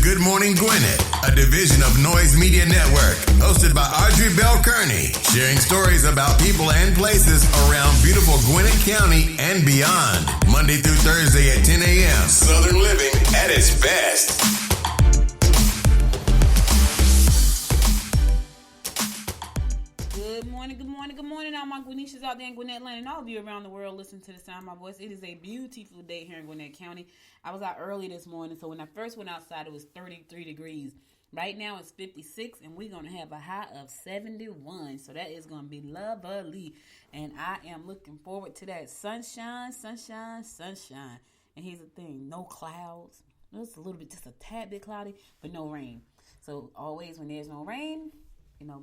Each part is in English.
Good Morning Gwinnett, a division of Noise Media Network, hosted by Audrey Bell Kearney, sharing stories about people and places around beautiful Gwinnett County and beyond. Monday through Thursday at 10 a.m. Southern living at its best. Good morning, all my Gwinnetians out there in Gwinnett Land and all of you around the world listening to the sound of my voice. It is a beautiful day here in Gwinnett County. I was out early this morning, so when I first went outside, it was 33 degrees. Right now, it's 56, and we're going to have a high of 71, so that is going to be lovely, and I am looking forward to that sunshine. And here's the thing, no clouds. It's a little bit, just a tad bit cloudy, but no rain. So always when there's no rain,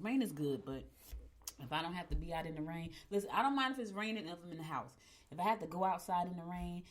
rain is good, but if I don't have to be out in the rain, listen, I don't mind if it's raining if I'm in the house. If I have to go outside in the rain,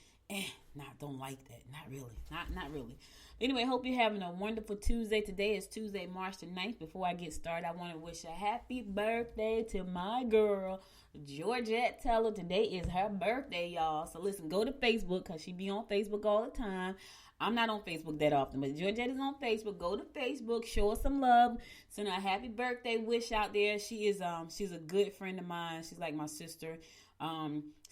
don't like that. Not really. Not really. Anyway, hope you're having a wonderful Tuesday. Today is Tuesday, March the 9th. Before I get started, I want to wish a happy birthday to my girl, Georgette Teller. Today is her birthday, y'all. So listen, go to Facebook because she be on Facebook all the time. I'm not on Facebook that often, but Georgette is on Facebook. Go to Facebook, show her some love, send her a happy birthday wish out there. She's a good friend of mine. She's like my sister.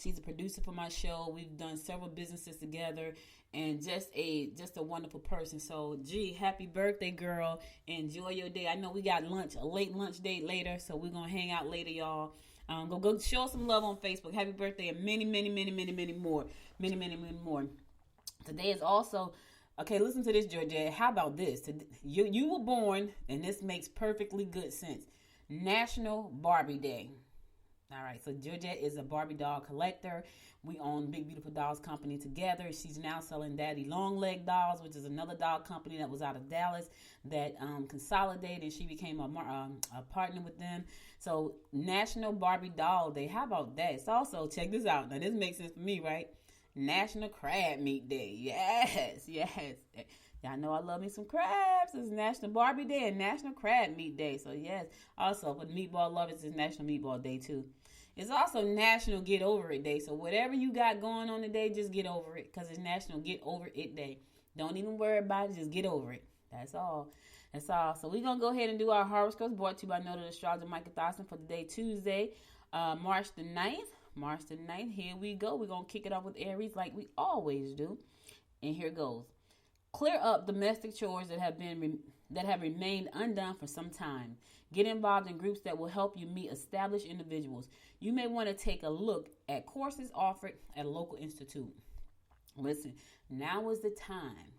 She's a producer for my show. We've done several businesses together, and just a wonderful person. So, happy birthday, girl. Enjoy your day. I know we got a late lunch date later, so we're gonna hang out later, y'all. Go show some love on Facebook. Happy birthday, and many more. Today is also, okay, listen to this, Georgette. How about this? You were born, and this makes perfectly good sense. National Barbie Day. All right, so Georgette is a Barbie doll collector. We own Big Beautiful Dolls Company together. She's now selling Daddy Long Leg Dolls, which is another doll company that was out of Dallas that consolidated, and she became a partner with them. So National Barbie Doll Day. How about that? It's also, check this out. Now, this makes sense for me, right? National Crab Meat Day. Yes. Y'all know I love me some crabs. It's National Barbie Day and National Crab Meat Day. So, yes. Also, for the meatball lovers, it's National Meatball Day, too. It's also National Get Over It Day. So, whatever you got going on today, just get over it. Because it's National Get Over It Day. Don't even worry about it. Just get over it. That's all. So, we're going to go ahead and do our horoscopes brought to you by Noted Astrologer Micah Dawson for today, Tuesday, March the 9th. Here we go. We're going to kick it off with Aries like we always do. And here goes. Clear up domestic chores that have remained undone for some time. Get involved in groups that will help you meet established individuals. You may want to take a look at courses offered at a local institute. Listen, now is the time.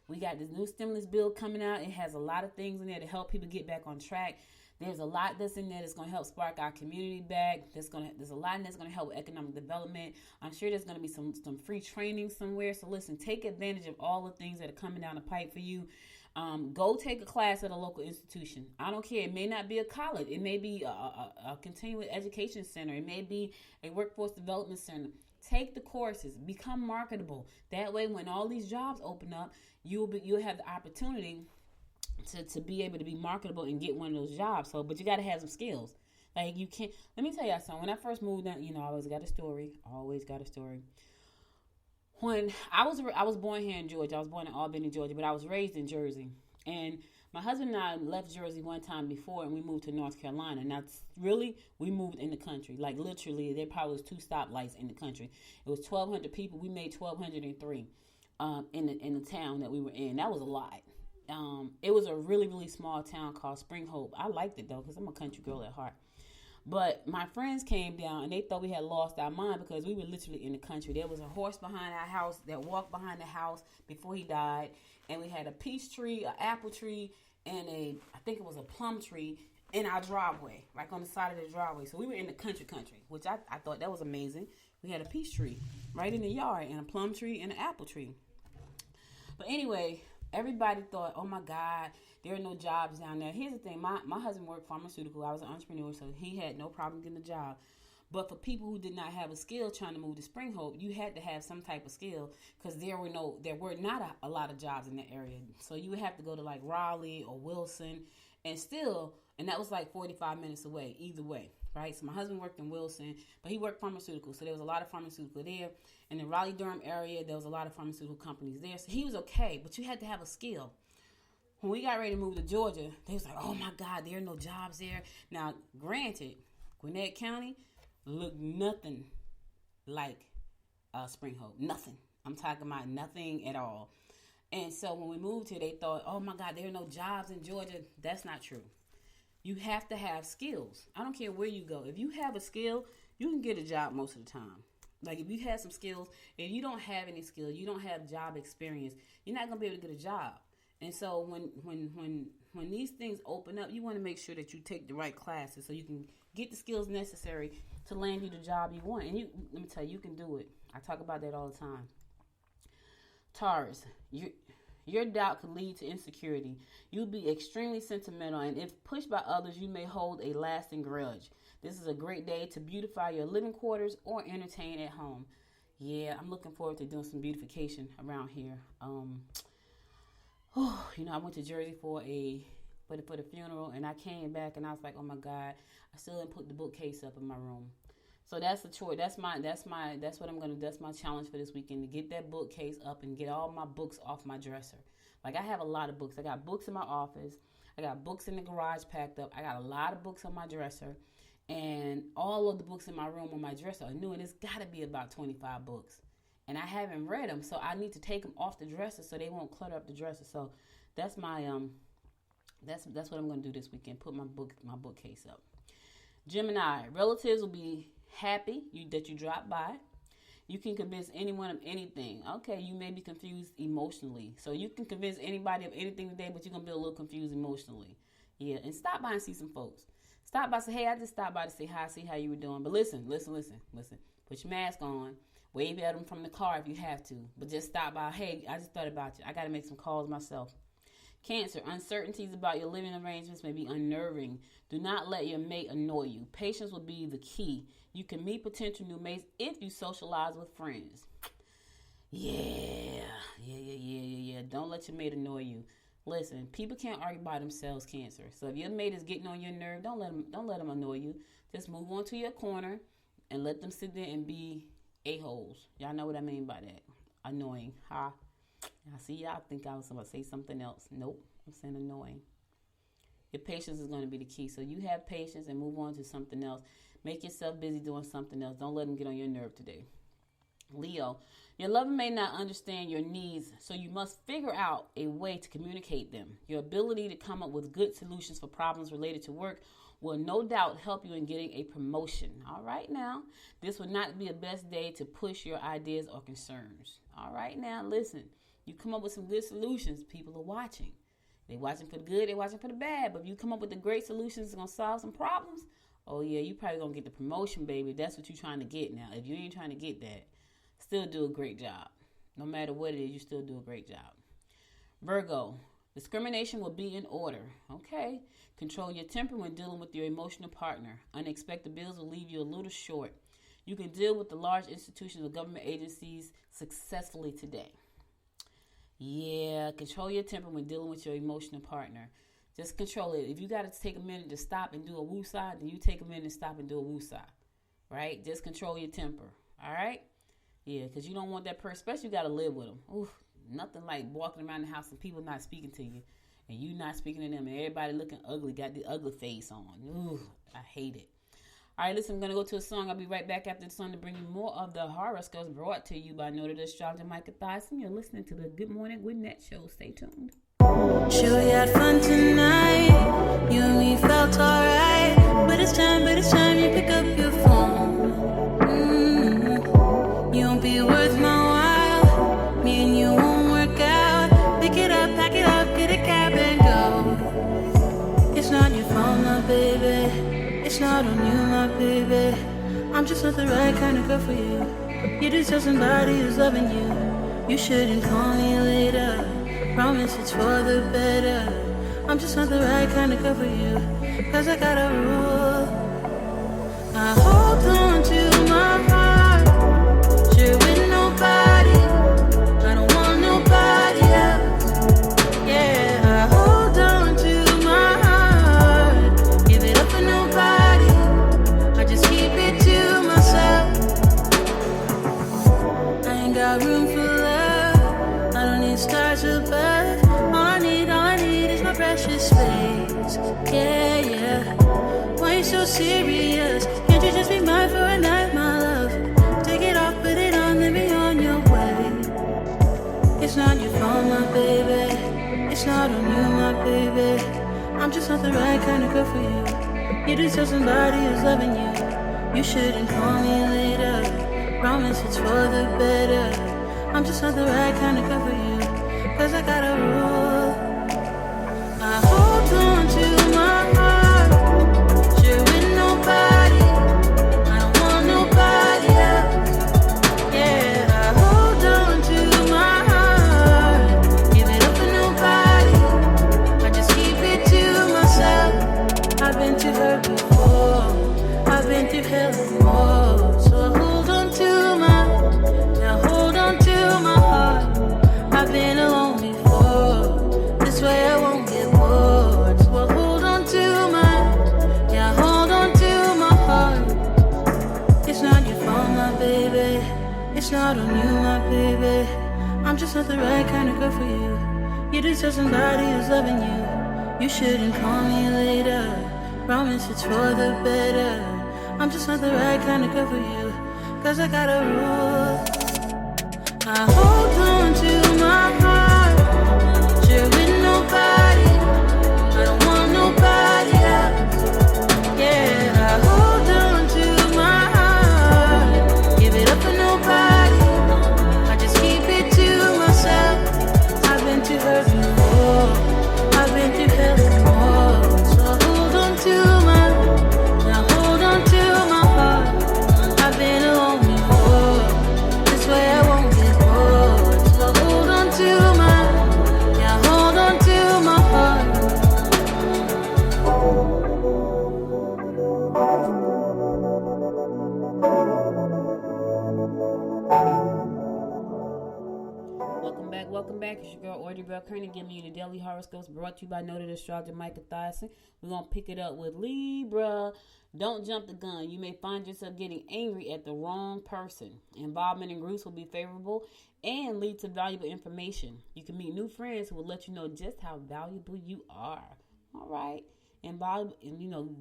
We got this new stimulus bill coming out. It has a lot of things in there to help people get back on track. There's a lot that's in there that's going to help spark our community back. There's a lot that's going to help with economic development. I'm sure there's going to be some free training somewhere. So listen, take advantage of all the things that are coming down the pipe for you. Go take a class at a local institution. I don't care. It may not be a college. It may be a continuing education center. It may be a workforce development center. Take the courses. Become marketable. That way, when all these jobs open up, you'll have the opportunity to be able to be marketable and get one of those jobs. So, but you got to have some skills. Like, you can't, let me tell y'all something. When I first moved down, I always got a story. When I was born here in Georgia. I was born in Albany, Georgia, but I was raised in Jersey. And my husband and I left Jersey one time before, and we moved to North Carolina. Now, really, we moved in the country. Like, literally, there probably was 2 stoplights in the country. It was 1,200 people. We made 1,203 in the town that we were in. That was a lot. It was a really, really small town called Spring Hope. I liked it, though, because I'm a country girl at heart. But my friends came down, and they thought we had lost our mind because we were literally in the country. There was a horse behind our house that walked behind the house before he died. And we had a peach tree, an apple tree, and I think it was a plum tree in our driveway, like on the side of the driveway. So we were in the country, which I thought that was amazing. We had a peach tree right in the yard, and a plum tree, and an apple tree. But anyway, everybody thought, oh my God, there are no jobs down there. Here's the thing. My husband worked pharmaceutical. I was an entrepreneur, so he had no problem getting a job. But for people who did not have a skill trying to move to Spring Hope, you had to have some type of skill because there were not a lot of jobs in that area. So you would have to go to like Raleigh or Wilson and that was like 45 minutes away either way. Right? So my husband worked in Wilson, but he worked pharmaceutical. So there was a lot of pharmaceutical there. In the Raleigh-Durham area, there was a lot of pharmaceutical companies there. So he was okay, but you had to have a skill. when we got ready to move to Georgia, they was like, oh my God, there are no jobs there. Now, granted, Gwinnett County looked nothing like Spring Hope. Nothing. I'm talking about nothing at all. And so when we moved here, they thought, oh my God, there are no jobs in Georgia. That's not true. You have to have skills. I don't care where you go. If you have a skill, you can get a job most of the time. Like if you have some skills, if you don't have any skill, you don't have job experience, you're not going to be able to get a job. And so when these things open up, you want to make sure that you take the right classes so you can get the skills necessary to land you the job you want. And let me tell you, you can do it. I talk about that all the time. Taurus, your doubt could lead to insecurity. You'll be extremely sentimental, and if pushed by others, you may hold a lasting grudge. This is a great day to beautify your living quarters or entertain at home. Yeah, I'm looking forward to doing some beautification around here. I went to Jersey for the funeral, and I came back and I was like, oh my God, I still didn't put the bookcase up in my room. So that's the chore. That's what I'm gonna. That's my challenge for this weekend, to get that bookcase up and get all my books off my dresser. Like I have a lot of books. I got books in my office. I got books in the garage packed up. I got a lot of books on my dresser, and all of the books in my room on my dresser are new, and it's got to be about 25 books. And I haven't read them, so I need to take them off the dresser so they won't clutter up the dresser. So that's my that's what I'm gonna do this weekend. Put my bookcase up. Gemini, relatives will be happy that you dropped by. You can convince anyone of anything. Okay, you may be confused emotionally, so you can convince anybody of anything today, but you're gonna be a little confused emotionally. Yeah, and stop by and see some folks. Stop by, say, hey, I just stopped by to say hi, see how you were doing. But listen. Put your mask on. Wave at them from the car if you have to. But just stop by. Hey, I just thought about you. I got to make some calls myself. Cancer, uncertainties about your living arrangements may be unnerving. Do not let your mate annoy you. Patience will be the key. You can meet potential new mates if you socialize with friends. Yeah. Don't let your mate annoy you. Listen, people can't argue by themselves, Cancer. So if your mate is getting on your nerve, don't let them annoy you. Just move on to your corner and let them sit there and be a-holes. Y'all know what I mean by that. Annoying. I see y'all think I was about to say something else. Nope. I'm saying annoying. Your patience is going to be the key. So you have patience and move on to something else. Make yourself busy doing something else. Don't let them get on your nerve today. Leo, your lover may not understand your needs, so you must figure out a way to communicate them. Your ability to come up with good solutions for problems related to work will no doubt help you in getting a promotion. All right now, this will not be the best day to push your ideas or concerns. All right now, listen, you come up with some good solutions, people are watching. They watching for the good, they watching for the bad, but if you come up with the great solutions that's going to solve some problems, oh yeah, you probably going to get the promotion, baby. That's what you're trying to get now. If you ain't trying to get that, still do a great job. No matter what it is, you still do a great job. Virgo, discrimination will be in order. Okay. Control your temper when dealing with your emotional partner. Unexpected bills will leave you a little short. You can deal with the large institutions or government agencies successfully today. Yeah, control your temper when dealing with your emotional partner. Just control it. If you got to take a minute to stop and do a woosah, then you take a minute to stop and do a woosah. Right? Just control your temper. All right? Yeah, because you don't want that person, especially you got to live with them. Oof, nothing like walking around the house and people not speaking to you and you not speaking to them and everybody looking ugly, got the ugly face on. Ooh, I hate it. All right, listen, I'm going to go to a song. I'll be right back after the song to bring you more of the horoscopes brought to you by Noted Astrologer Micah Thyssen. You're listening to the Good Morning Gwinnett Show. Stay tuned. Sure we had fun tonight. You and me felt alright. But it's time you pick up your phone. You won't be worth my while. Me and you won't work out. Pick it up, pack it up, get a cab and go. It's not your fault, my baby. It's not on you, my baby. I'm just not the right kind of girl for you. You deserve somebody who's loving you. You shouldn't call me later. Promise it's for the better. I'm just not the right kind of girl for you. Cause I got a rule. I hold on to my heart. Share with nobody. I don't want nobody else. Yeah, I hold on to my heart. Give it up for nobody. I just keep it to myself. I ain't got room for love. I don't need stars above. All I need serious. Can't you just be mine for a night, my love? Take it off, put it on, let me on your way. It's not your fault, my baby. It's not on you, my baby. I'm just not the right kind of girl for you. You deserve somebody who's loving you. You shouldn't call me later. Promise it's for the better. I'm just not the right kind of girl for you. Cause I got a rule. I hold on to my heart. Share with nobody. I don't want nobody else. Yeah, I hold on to my heart. Give it up for nobody. I just keep it to myself. I've been too hurt before. I've been through hell and more. So I hold on to now hold on to my heart. I've been alone before. This way I won't get bored. So I hold on to hold on to my heart. It's not your fault, my baby. It's not on you, my baby. I'm just not the right kind of girl for you. You deserve somebody who's loving you. You shouldn't call me later. Promise it's for the better. I'm just not the right kind of girl for you. Cause I got a rule. I hold on to my heart. Share with nobody. I don't want nobody else. Yeah, I hold on to my heart. Give it up for nobody. I just keep it to myself. I've been too hurt before. I've been through hell and more. So I hold on to hold on to my heart. I've been alone before. This way I won't get bored. So I hold on to hold on to my heart. Welcome back. It's your girl Audrey Bell Kearney giving you the daily horoscopes brought to you by noted astrologer Micah Thyssen. We're going to pick it up with Libra. Don't jump the gun. You may find yourself getting angry at the wrong person. Involvement in groups will be favorable and lead to valuable information. You can meet new friends who will let you know just how valuable you are. All right.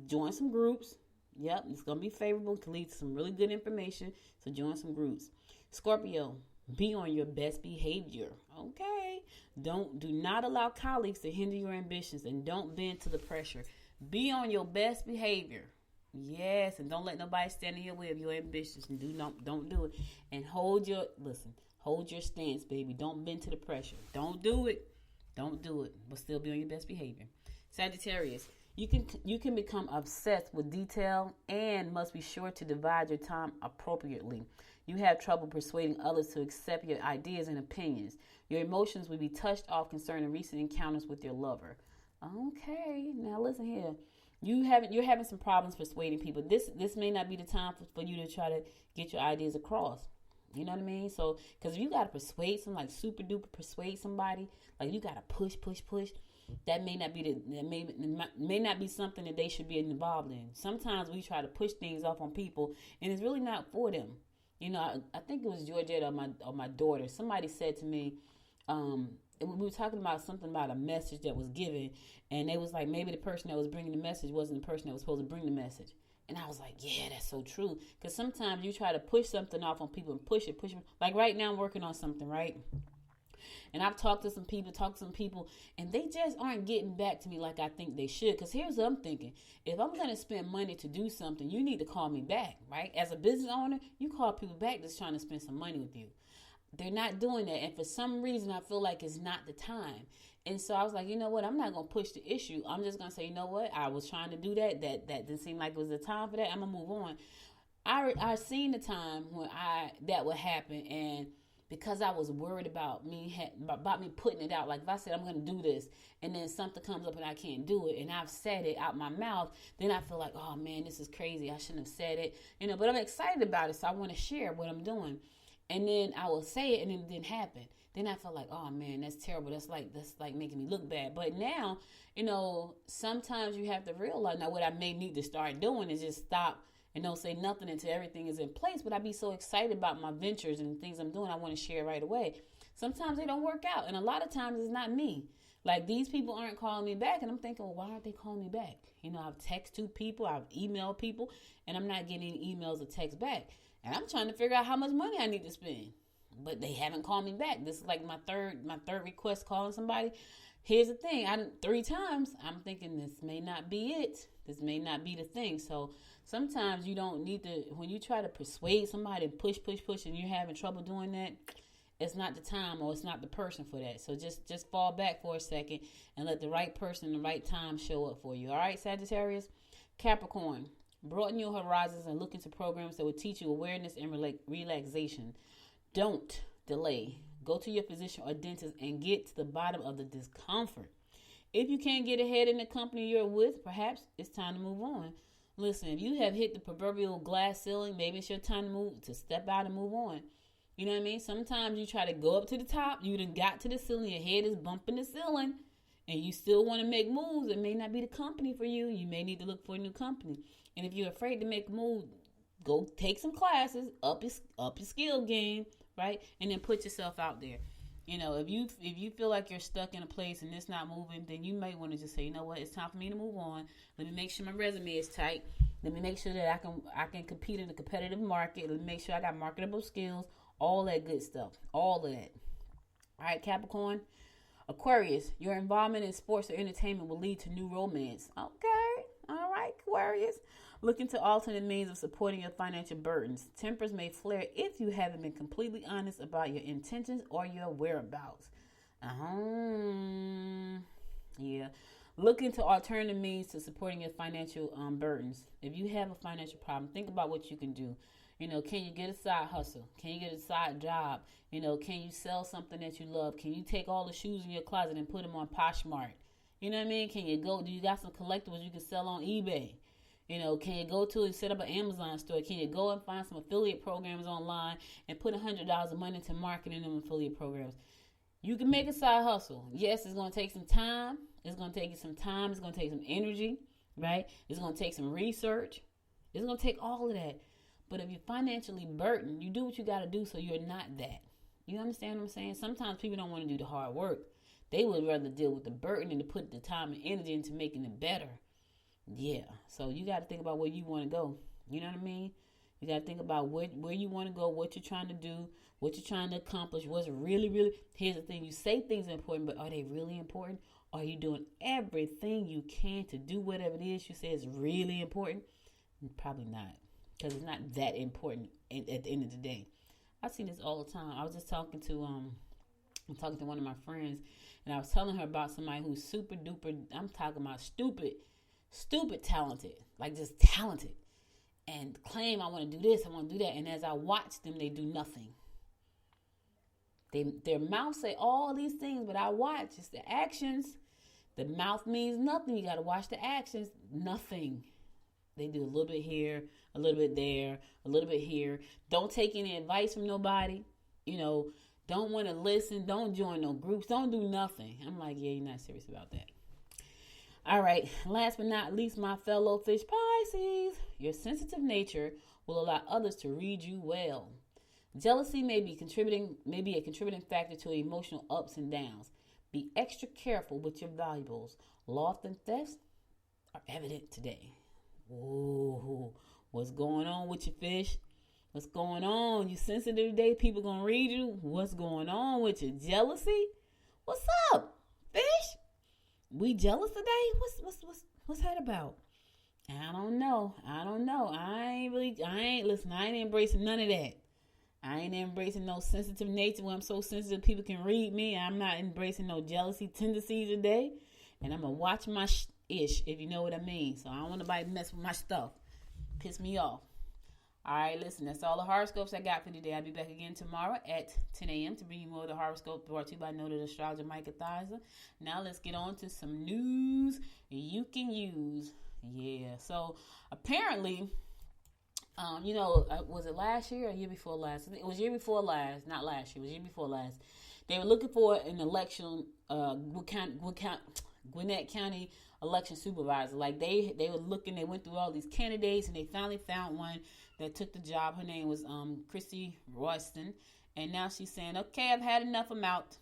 Join some groups. Yep, it's going to be favorable. It can lead to some really good information. So join some groups. Scorpio, be on your best behavior. Okay. Do not allow colleagues to hinder your ambitions and don't bend to the pressure. Be on your best behavior. Yes, and don't let nobody stand in your way of your ambitions. And don't do it. And hold your stance, baby. Don't bend to the pressure. Don't do it. But still be on your best behavior. Sagittarius, you can become obsessed with detail and must be sure to divide your time appropriately. You have trouble persuading others to accept your ideas and opinions. Your emotions will be touched off concerning recent encounters with your lover. Okay, now listen here. You're having some problems persuading people. This may not be the time for you to try to get your ideas across. You know what I mean? So, because you got to persuade somebody, like super duper persuade somebody, like you got to push. That may not be something that they should be involved in. Sometimes we try to push things off on people, and it's really not for them. You know, I think it was Georgette or my daughter. Somebody said to me, we were talking about something about a message that was given, and they was like, maybe the person that was bringing the message wasn't the person that was supposed to bring the message. And I was like, yeah, that's so true. Because sometimes you try to push something off on people and push it. Like right now I'm working on something, right? And I've talked to some people, and they just aren't getting back to me like I think they should. Because here's what I'm thinking. If I'm going to spend money to do something, you need to call me back, right? As a business owner, you call people back that's trying to spend some money with you. They're not doing that. And for some reason, I feel like it's not the time. And so I was like, you know what? I'm not going to push the issue. I'm just going to say, you know what? I was trying to do that. That didn't seem like it was the time for that. I'm going to move on. I seen the time when that would happen, and because I was worried about me putting it out. Like if I said I'm going to do this and then something comes up and I can't do it and I've said it out my mouth, then I feel like, oh man, this is crazy. I shouldn't have said it, but I'm excited about it. So I want to share what I'm doing. And then I will say it and it didn't happen. Then I felt like, oh man, that's terrible. That's like making me look bad. But now, sometimes you have to realize now what I may need to start doing is just stop and don't say nothing until everything is in place. But I be so excited about my ventures and things I'm doing. I want to share right away. Sometimes they don't work out. And a lot of times it's not me. Like, these people aren't calling me back, and I'm thinking, well, why aren't they calling me back? You know, I've texted people, I've emailed people, and I'm not getting any emails or texts back. And I'm trying to figure out how much money I need to spend, but they haven't called me back. This is like my third request calling somebody. Here's the thing: 3 times. I'm thinking this may not be it. This may not be the thing. So sometimes you don't need to. When you try to persuade somebody, push, and you're having trouble doing that, it's not the time or it's not the person for that. So just fall back for a second and let the right person, the right time show up for you. All right, Sagittarius? Capricorn, broaden your horizons and look into programs that will teach you awareness and relaxation. Don't delay. Go to your physician or dentist and get to the bottom of the discomfort. If you can't get ahead in the company you're with, perhaps it's time to move on. Listen, if you have hit the proverbial glass ceiling, maybe it's your time to step out and move on. You know what I mean? Sometimes you try to go up to the top, you done got to the ceiling, your head is bumping the ceiling, and you still want to make moves. It may not be the company for you. You may need to look for a new company. And if you're afraid to make a move, go take some classes, up your skill game, right? And then put yourself out there. You know, if you feel like you're stuck in a place and it's not moving, then you might want to just say, you know what, it's time for me to move on. Let me make sure my resume is tight. Let me make sure that I can compete in a competitive market. Let me make sure I got marketable skills, all that good stuff, all of that. All right, Capricorn. Aquarius, your involvement in sports or entertainment will lead to new romance. Okay, all right, Aquarius. Look into alternate means of supporting your financial burdens. Tempers may flare if you haven't been completely honest about your intentions or your whereabouts. Yeah. Look into alternative means to supporting your financial burdens. If you have a financial problem, think about what you can do. You know, can you get a side hustle? Can you get a side job? You know, can you sell something that you love? Can you take all the shoes in your closet and put them on Poshmark? You know what I mean? Can you do you got some collectibles you can sell on eBay? You know, can you go to and set up an Amazon store? Can you go and find some affiliate programs online and put $100 of money into marketing them affiliate programs? You can make a side hustle. Yes, it's going to take some time. It's going to take you some time. It's going to take some energy, right? It's going to take some research. It's going to take all of that. But if you're financially burdened, you do what you got to do so you're not that. You understand what I'm saying? Sometimes people don't want to do the hard work. They would rather deal with the burden than to put the time and energy into making it better. Yeah. So you got to think about where you want to go. You know what I mean? You got to think about where you want to go, what you're trying to do, what you're trying to accomplish, what's really, here's the thing. You say things are important, but are they really important? Are you doing everything you can to do whatever it is you say is really important? Probably not, because it's not that important at the end of the day. I see this all the time. I was just talking to one of my friends, and I was telling her about somebody who's super duper, I'm talking about stupid talented, like just talented, and claim I want to do this, I want to do that. And as I watch them, they do nothing. Their mouth say all these things, but I watch, it's the actions. The mouth means nothing. You got to watch the actions. Nothing. They do a little bit here, a little bit there, a little bit here. Don't take any advice from nobody. You know, don't want to listen. Don't join no groups. Don't do nothing. I'm like, yeah, you're not serious about that. All right. Last but not least, my fellow fish Pisces, your sensitive nature will allow others to read you well. Jealousy may be a contributing factor to emotional ups and downs. Be extra careful with your valuables. Loss and theft are evident today. Ooh, what's going on with your fish? What's going on? You sensitive today? People gonna read you? What's going on with your jealousy? What's up, fish? We jealous today? What's that about? I don't know. I ain't embracing none of that. I ain't embracing no sensitive nature where I'm so sensitive people can read me. I'm not embracing no jealousy tendencies today. And I'm going to watch my ish, if you know what I mean. So I don't want nobody to mess with my stuff. Piss me off. All right, listen, that's all the horoscopes I got for today. I'll be back again tomorrow at 10 a.m. to bring you more of the horoscope brought to you by Noted Astrologer Micah Thizer. Now let's get on to some news you can use. Yeah, so apparently... was it last year or year before last? It was year before last, not last year. It was year before last. They were looking for an election, Gwinnett County election supervisor. Like they were looking, they went through all these candidates, and they finally found one that took the job. Her name was Kristi Royston, and now she's saying, "Okay, I've had enough. I'm out."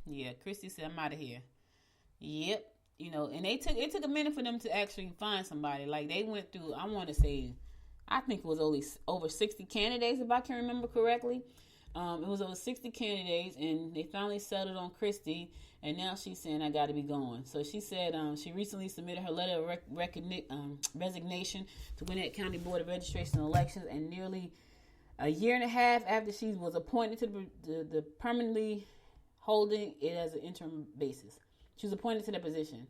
Yeah, Kristi said, "I'm out of here." Yep. And it took a minute for them to actually find somebody. Like, they went through, I want to say, I think it was only over 60 candidates, if I can remember correctly. It was over 60 candidates, and they finally settled on Kristi, and now she's saying, I got to be going. So she said she recently submitted her letter of resignation to Gwinnett County Board of Registration and Elections, and nearly a year and a half after she was appointed to the permanently holding it as an interim basis. She was appointed to the position,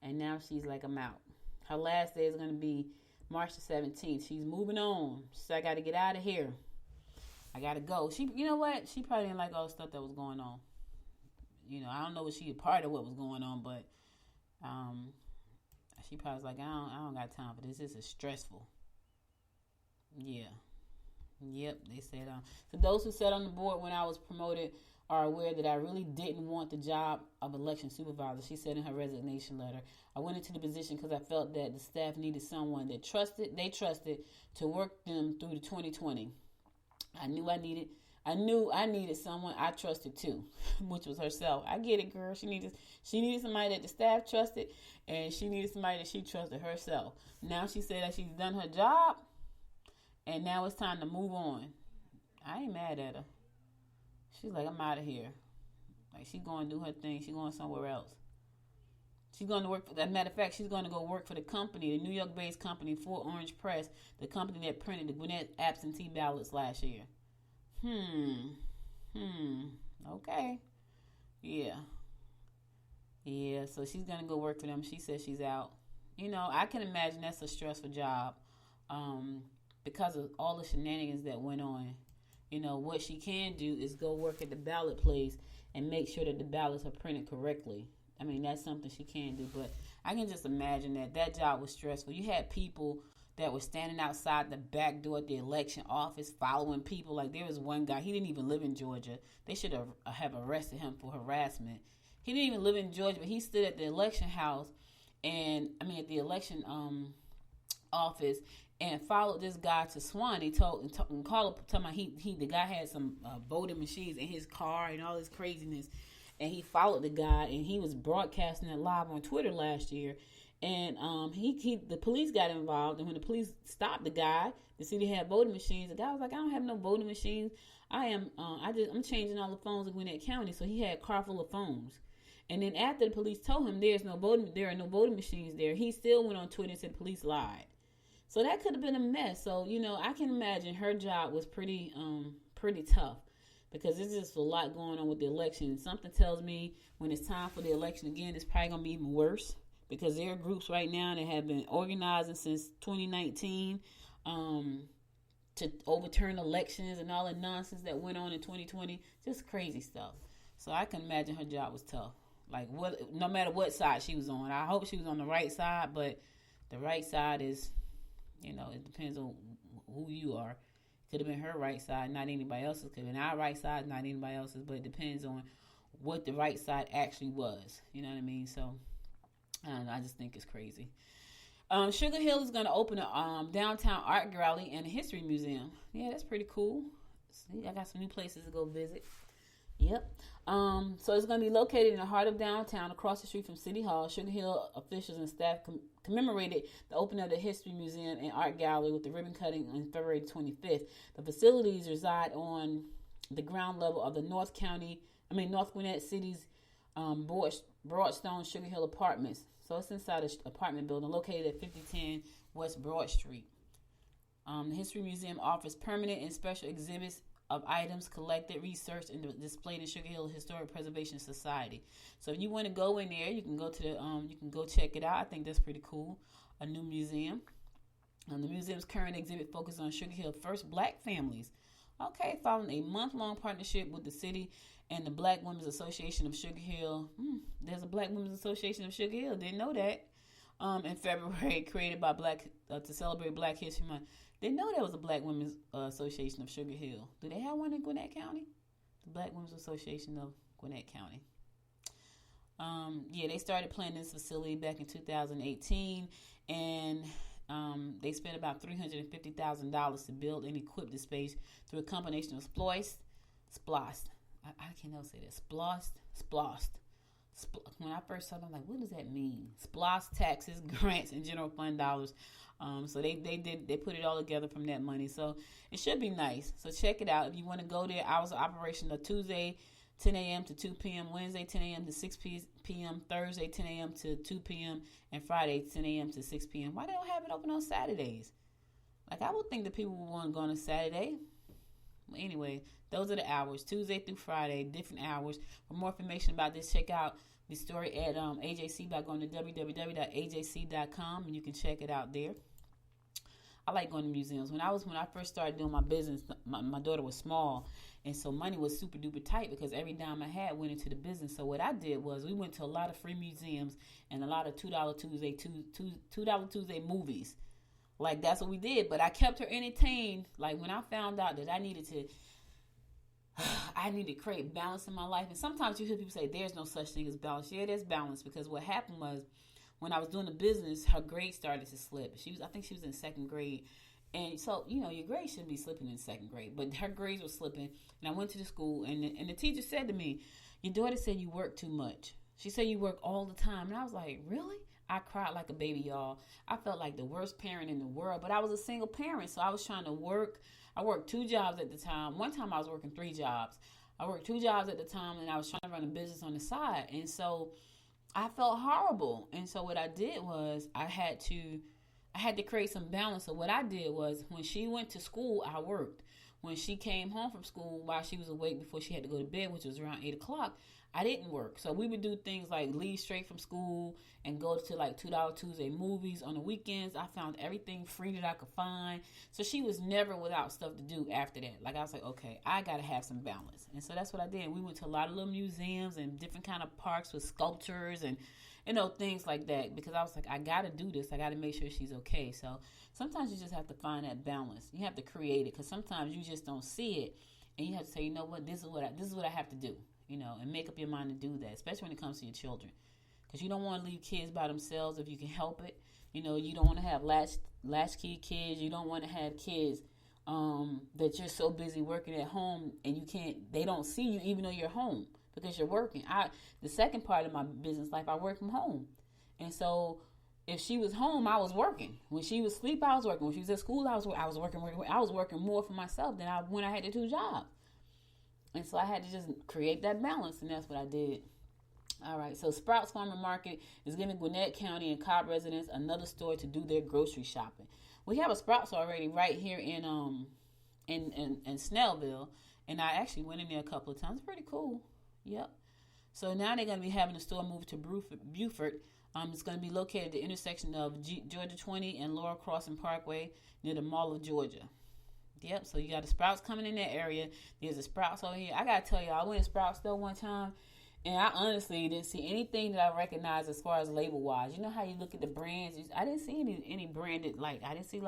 and now she's like, I'm out. Her last day is going to be March the 17th. She's moving on. She said, I got to get out of here. I got to go. You know what? She probably didn't like all the stuff that was going on. I don't know what she a part of what was going on, but she probably was like, I don't got time for this. This is stressful. Yeah. Yep, they said. So those who sat on the board when I was promoted are aware that I really didn't want the job of election supervisor, she said in her resignation letter. I went into the position because I felt that the staff needed someone that they trusted to work them through the 2020. I knew I needed someone I trusted too, which was herself. I get it, girl. She needed somebody that the staff trusted, and she needed somebody that she trusted herself. Now she said that she's done her job, and now it's time to move on. I ain't mad at her. She's like, I'm out of here. Like, she's going to do her thing. She's going somewhere else. She's going to work for, as a matter of fact, she's going to go work for the company, the New York-based company, Fort Orange Press, the company that printed the Gwinnett absentee ballots last year. Okay. Yeah, so she's going to go work for them. She says she's out. I can imagine that's a stressful job because of all the shenanigans that went on. What she can do is go work at the ballot place and make sure that the ballots are printed correctly. I mean, that's something she can do, but I can just imagine that job was stressful. You had people that were standing outside the back door at the election office following people. Like, there was one guy, he didn't even live in Georgia. They should have arrested him for harassment. He didn't even live in Georgia, but he stood at the election house at the election office and followed this guy to Swan. He told the guy had some voting machines in his car and all this craziness. And he followed the guy, and he was broadcasting it live on Twitter last year. And the police got involved. And when the police stopped the guy to see they had voting machines, the guy was like, I don't have no voting machines. I'm changing all the phones in Gwinnett County. So he had a car full of phones. And then after the police told him there are no voting machines there, he still went on Twitter and said police lied. So that could have been a mess. So, I can imagine her job was pretty tough. Because there's just a lot going on with the election. Something tells me when it's time for the election again, it's probably going to be even worse. Because there are groups right now that have been organizing since 2019 to overturn elections and all the nonsense that went on in 2020. Just crazy stuff. So I can imagine her job was tough. Like, no matter what side she was on. I hope she was on the right side, but the right side is, it depends on who you are. Could have been her right side, not anybody else's. Could have been our right side, not anybody else's. But it depends on what the right side actually was. You know what I mean? So, I don't know. I just think it's crazy. Sugar Hill is going to open a downtown art gallery and a history museum. Yeah, that's pretty cool. See, I got some new places to go visit. Yep. So it's going to be located in the heart of downtown, across the street from City Hall. Sugar Hill officials and staff commemorated the opening of the History Museum and Art Gallery with the ribbon cutting on February 25th. The facilities reside on the ground level of the North Gwinnett City's Broadstone Sugar Hill Apartments. So it's inside an apartment building located at 5010 West Broad Street. The History Museum offers permanent and special exhibits of items collected, researched, and displayed in Sugar Hill Historic Preservation Society. So if you want to go in there, you can go to you can go check it out. I think that's pretty cool. A new museum. The museum's current exhibit focuses on Sugar Hill first black families. Okay, following a month-long partnership with the city and the Black Women's Association of Sugar Hill. There's a Black Women's Association of Sugar Hill. Didn't know that. In February, created by to celebrate Black History Month. Didn't know there was a Black Women's Association of Sugar Hill. Do they have one in Gwinnett County? The Black Women's Association of Gwinnett County. They started planning this facility back in 2018, and they spent about $350,000 to build and equip the space through a combination of splost. I can't say that. Splost when I first saw them, I'm like, what does that mean? SPLOST, taxes, grants, and general fund dollars. So they put it all together from that money. So it should be nice. So check it out. If you want to go there, hours of operation are Tuesday, 10 a.m. to 2 p.m., Wednesday, 10 a.m. to 6 p.m., Thursday, 10 a.m. to 2 p.m., and Friday, 10 a.m. to 6 p.m. Why they don't have it open on Saturdays? Like, I would think that people would want to go on a Saturday. But anyway, those are the hours, Tuesday through Friday, different hours. For more information about this, check out the story at AJC by going to www.ajc.com, and you can check it out there. I like going to museums. When I first started doing my business, my daughter was small, and so money was super duper tight because every dime I had went into the business. So what I did was we went to a lot of free museums and a lot of $2 Tuesday movies. Like, that's what we did. But I kept her entertained. Like, when I found out that I needed to create balance in my life. And sometimes you hear people say there's no such thing as balance. Yeah, there's balance, because what happened was, when I was doing the business, her grades started to slip. I think she was in second grade. And so, your grades shouldn't be slipping in second grade. But her grades were slipping. And I went to the school, and the teacher said to me, your daughter said you work too much. She said you work all the time. And I was like, really? I cried like a baby, y'all. I felt like the worst parent in the world. But I was a single parent, so I was trying to work. I worked 2 jobs at the time. One time I was working 3 jobs. I worked 2 jobs at the time, and I was trying to run a business on the side. And so I felt horrible. And so what I did was I had to create some balance. So what I did was, when she went to school, I worked. When she came home from school, while she was awake before she had to go to bed, which was around 8 o'clock, I didn't work. So we would do things like leave straight from school and go to like $2 Tuesday movies on the weekends. I found everything free that I could find. So she was never without stuff to do after that. Like, I was like, okay, I got to have some balance. And so that's what I did. We went to a lot of little museums and different kind of parks with sculptures and, things like that, because I was like, I got to do this. I got to make sure she's okay. So sometimes you just have to find that balance. You have to create it, because sometimes you just don't see it. And you have to say, you know what, this is what I have to do, and make up your mind to do that, especially when it comes to your children. Because you don't want to leave kids by themselves if you can help it. You don't want to have latchkey kids. You don't want to have kids that you're so busy working at home and they don't see you even though you're home because you're working. The second part of my business life, I work from home. And so if she was home, I was working. When she was asleep, I was working. When she was at school, I was working. I was working more for myself than when I had the 2 jobs. And so I had to just create that balance, and that's what I did. All right, so Sprouts Farmer Market is giving Gwinnett County and Cobb residents another store to do their grocery shopping. We have a Sprouts already right here in Snellville, and I actually went in there a couple of times. It's pretty cool. Yep. So now they're going to be having the store moved to Buford. It's going to be located at the intersection of Georgia 20 and Laurel Crossing Parkway near the Mall of Georgia. Yep, so you got a Sprouts coming in that area. There's a Sprouts over here. I got to tell y'all, I went to Sprouts store one time, and I honestly didn't see anything that I recognized as far as label-wise. You know how you look at the brands? I didn't see any branded, I didn't see,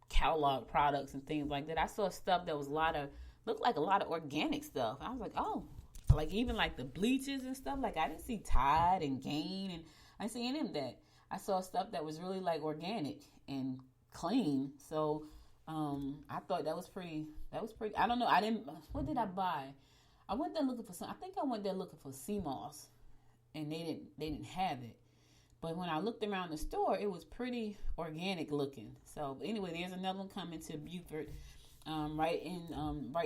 catalog products and things like that. I saw stuff that looked like a lot of organic stuff. I was like, oh, even the bleaches and stuff. I didn't see Tide and Gain, and I didn't see any of that. I saw stuff that was really, organic and clean, so I thought that was pretty, I don't know, what did I buy? I went there looking for I think I went there looking for sea moss, and they didn't have it. But when I looked around the store, it was pretty organic looking. So anyway, there's another one coming to Buford, right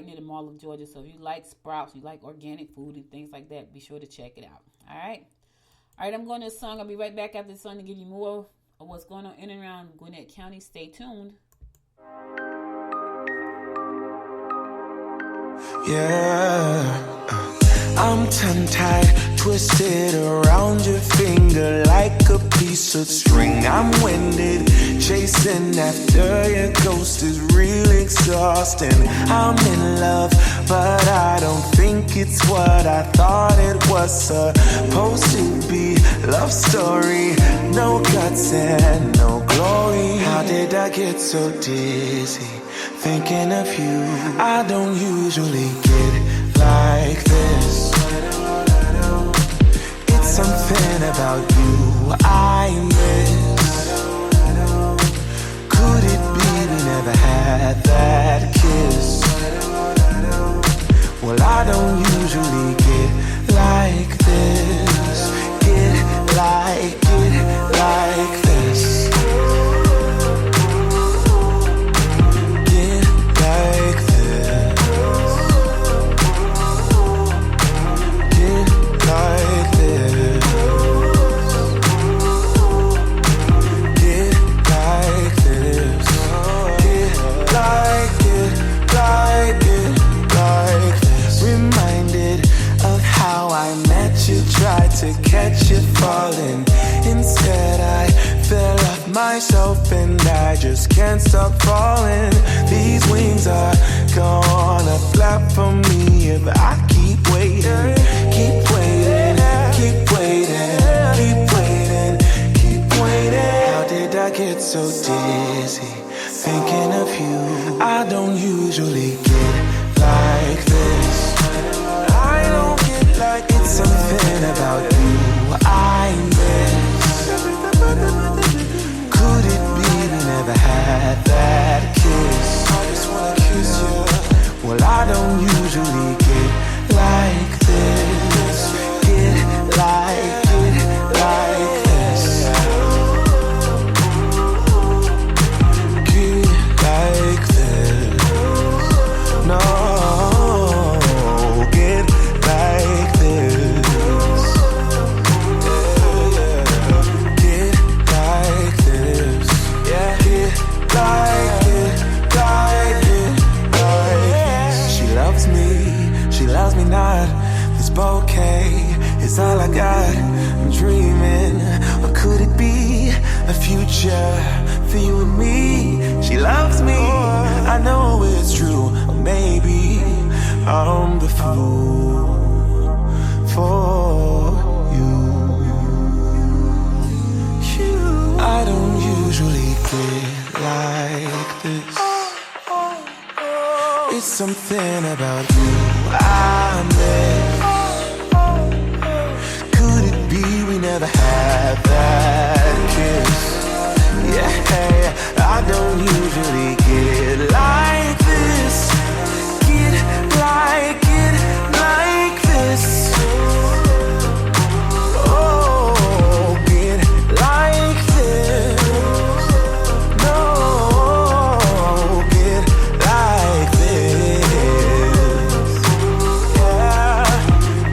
near the Mall of Georgia. So if you like Sprouts, you like organic food and things like that, be sure to check it out. All right, I'm going to a song. I'll be right back after the song to give you more of what's going on in and around Gwinnett County. Stay tuned. Yeah, I'm tongue-tied, twisted around your finger like a piece of string. I'm winded, chasing after your ghost is real exhausting. I'm in love, but I don't think it's what I thought it was supposed to be. Love story, no guts and no glory. How did I get so dizzy thinking of you? I don't usually get like this. It's something about you I miss. Could it be we never had that kiss? Well, I don't usually get like this. you, tried to catch you falling. Instead I fell off myself and I just can't stop falling. These wings are gonna flap for me if I keep waiting. Keep waiting, keep waiting, keep waiting, keep waiting. How did I get so dizzy thinking of you? I don't usually get like this. I don't get like it's something about you I miss. Could it be we never had that kiss? I just wanna kiss you. Well, I don't usually get like this. Get like this. Get like this. No, get like this. Get like this. Yeah, get like it, like it, like this. She loves me not. This bouquet is all I got. I'm dreaming, or could it be a future for you and me? She loves me, I know it's true. Or maybe I'm the fool for you. I don't usually get like this. It's something about you I miss. Could it be we never had that kiss? Yeah, I don't usually get like this. Get like this. Oh, get like this. No, get like this. Yeah,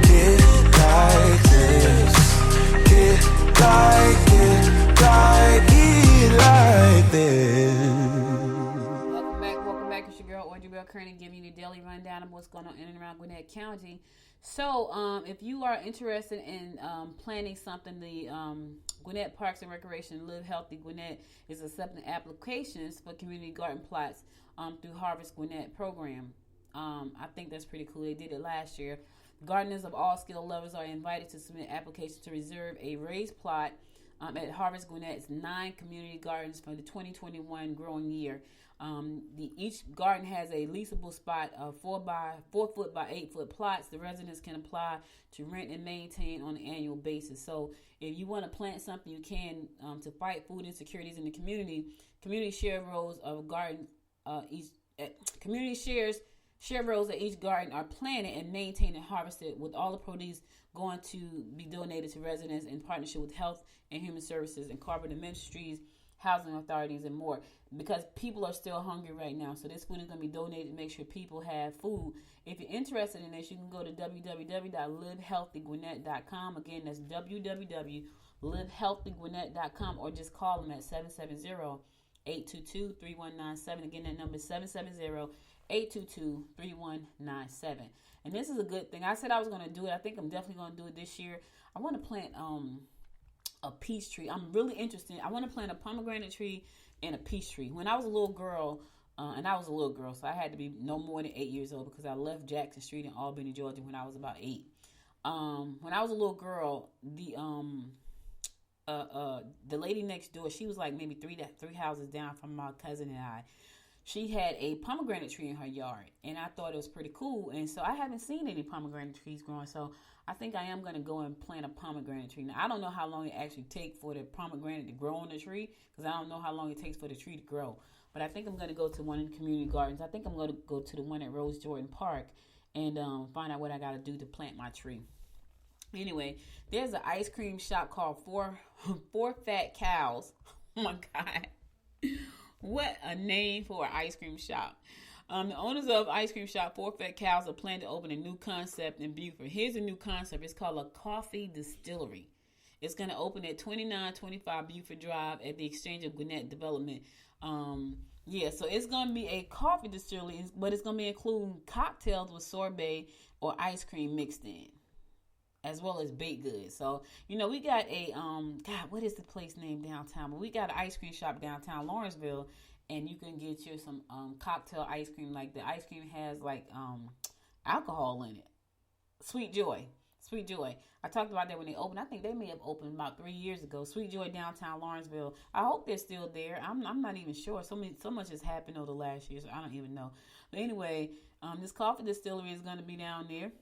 get like this. Get like it, like this. Welcome back. It's your girl Audrey Bell Kearney giving you the daily rundown of what's going on in and around Gwinnett County. So, if you are interested in planning something, the Gwinnett Parks and Recreation Live Healthy Gwinnett is accepting applications for community garden plots through Harvest Gwinnett program. I think that's pretty cool. They did it last year. Gardeners of all skill levels are invited to submit applications to reserve a raised plot at Harvest Gwinnett's 9 community gardens for the 2021 growing year. Each garden has a leasable spot of 4 foot by 8 foot plots. The residents can apply to rent and maintain on an annual basis. So if you want to plant something, you can to fight food insecurities in the community. Community share rows of garden community share rows at each garden are planted and maintained and harvested, with all the produce going to be donated to residents in partnership with Health and Human Services and Corporate Ministries, housing authorities, and more, because people are still hungry right now. So this food is going to be donated to make sure people have food. If you're interested in this, you can go to www.livehealthygwinnett.com. Again, that's www.livehealthygwinnett.com, or just call them at 770-822-3197. Again, that number is 770-822-3197. And this is a good thing. I said I was going to do it. I think I'm definitely going to do it this year. I want to plant a peach tree. I'm really interested. I want to plant a pomegranate tree and a peach tree. When I was a little girl, so I had to be no more than 8 years old, because I left Jackson Street in Albany, Georgia when I was about 8. When I was a little girl, the lady next door, she was like maybe three houses down from my cousin and I. She had a pomegranate tree in her yard, and I thought it was pretty cool. And so I haven't seen any pomegranate trees growing, so I think I am going to go and plant a pomegranate tree. Now, I don't know how long it actually takes for the pomegranate to grow on the tree, because I don't know how long it takes for the tree to grow. But I think I'm going to go to one of the community gardens. I think I'm going to go to the one at Rose Jordan Park and find out what I got to do to plant my tree. Anyway, there's an ice cream shop called Four Fat Cows. Oh, my God. What a name for an ice cream shop. The owners of ice cream shop Four Fat Cows are planning to open a new concept in Beaufort. Here's a new concept. It's called a coffee distillery. It's going to open at 2925 Beaufort Drive at the Exchange of Gwinnett Development. So it's going to be a coffee distillery, but it's going to be including cocktails with sorbet or ice cream mixed in. as well as baked goods. So, we got a, God, what is the place name downtown? But we got an ice cream shop downtown Lawrenceville, and you can get you some cocktail ice cream. Like, the ice cream has, like, alcohol in it. Sweet Joy. I talked about that when they opened. I think they may have opened about 3 years ago. Sweet Joy downtown Lawrenceville. I hope they're still there. I'm not even sure. So much has happened over the last year, so I don't even know. But anyway, this coffee distillery is going to be down there,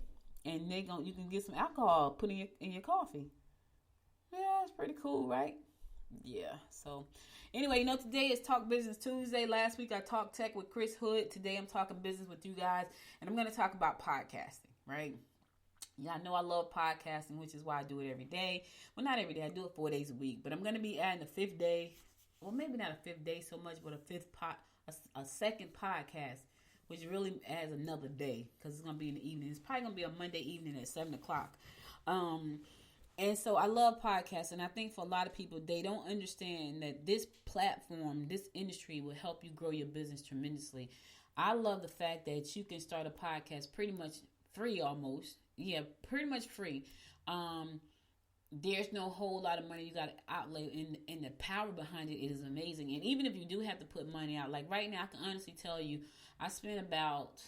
and you can get some alcohol put in your coffee. Yeah, it's pretty cool, right? Yeah. So anyway, today is Talk Business Tuesday. Last week I talked tech with Chris Hood. Today I'm talking business with you guys, and I'm going to talk about podcasting, right? Yeah, I know I love podcasting, which is why I do it every day. Well, not every day. I do it 4 days a week. But I'm going to be adding a fifth day. Well, maybe not a fifth day so much, but a second podcast, which really adds another day because it's going to be in the evening. It's probably going to be a Monday evening at 7 o'clock. And so I love podcasts. And I think for a lot of people, they don't understand that this platform, this industry will help you grow your business tremendously. I love the fact that you can start a podcast pretty much free almost. Yeah, pretty much free. There's no whole lot of money you got to outlay, and the power behind it is amazing. And even if you do have to put money out, like right now, I can honestly tell you, I spent about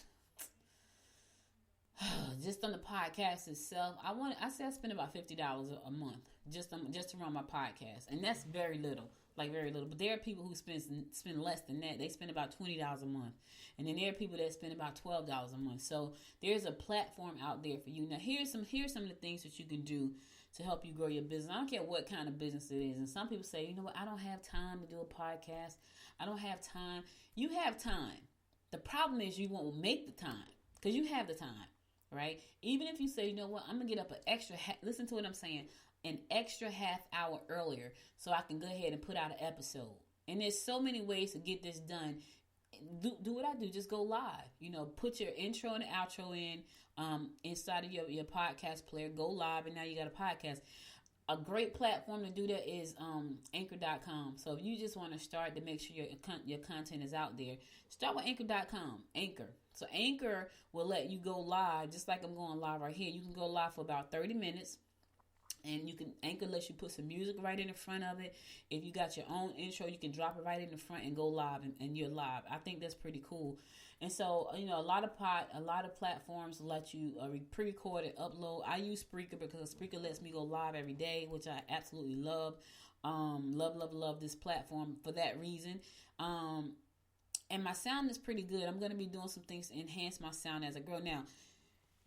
just on the podcast itself. I spend about $50 a month just to run my podcast, and that's very little. Like very little. But there are people who spend less than that. They spend about $20 a month. And then there are people that spend about $12 a month. So there's a platform out there for you. Now here's some of the things that you can do to help you grow your business. I don't care what kind of business it is. And some people say, you know what, I don't have time to do a podcast. I don't have time. You have time. The problem is you won't make the time because you have the time, right? Even if you say, you know what, I'm going to get up an extra, listen to what I'm saying, an extra half hour earlier so I can go ahead and put out an episode. And there's so many ways to get this done. Do what I do. Just go live. Put your intro and outro in inside of your podcast player. Go live, and now you got a podcast. A great platform to do that is Anchor.com. So if you just want to start to make sure your content is out there, start with Anchor.com. Anchor. So Anchor will let you go live, just like I'm going live right here. You can go live for about 30 minutes. And Anchor lets you put some music right in the front of it. If you got your own intro, you can drop it right in the front and go live, and you're live. I think that's pretty cool. And so, a lot of platforms let you pre-record and upload. I use Spreaker because Spreaker lets me go live every day, which I absolutely love. Love this platform for that reason. And my sound is pretty good. I'm going to be doing some things to enhance my sound as I grow. Now,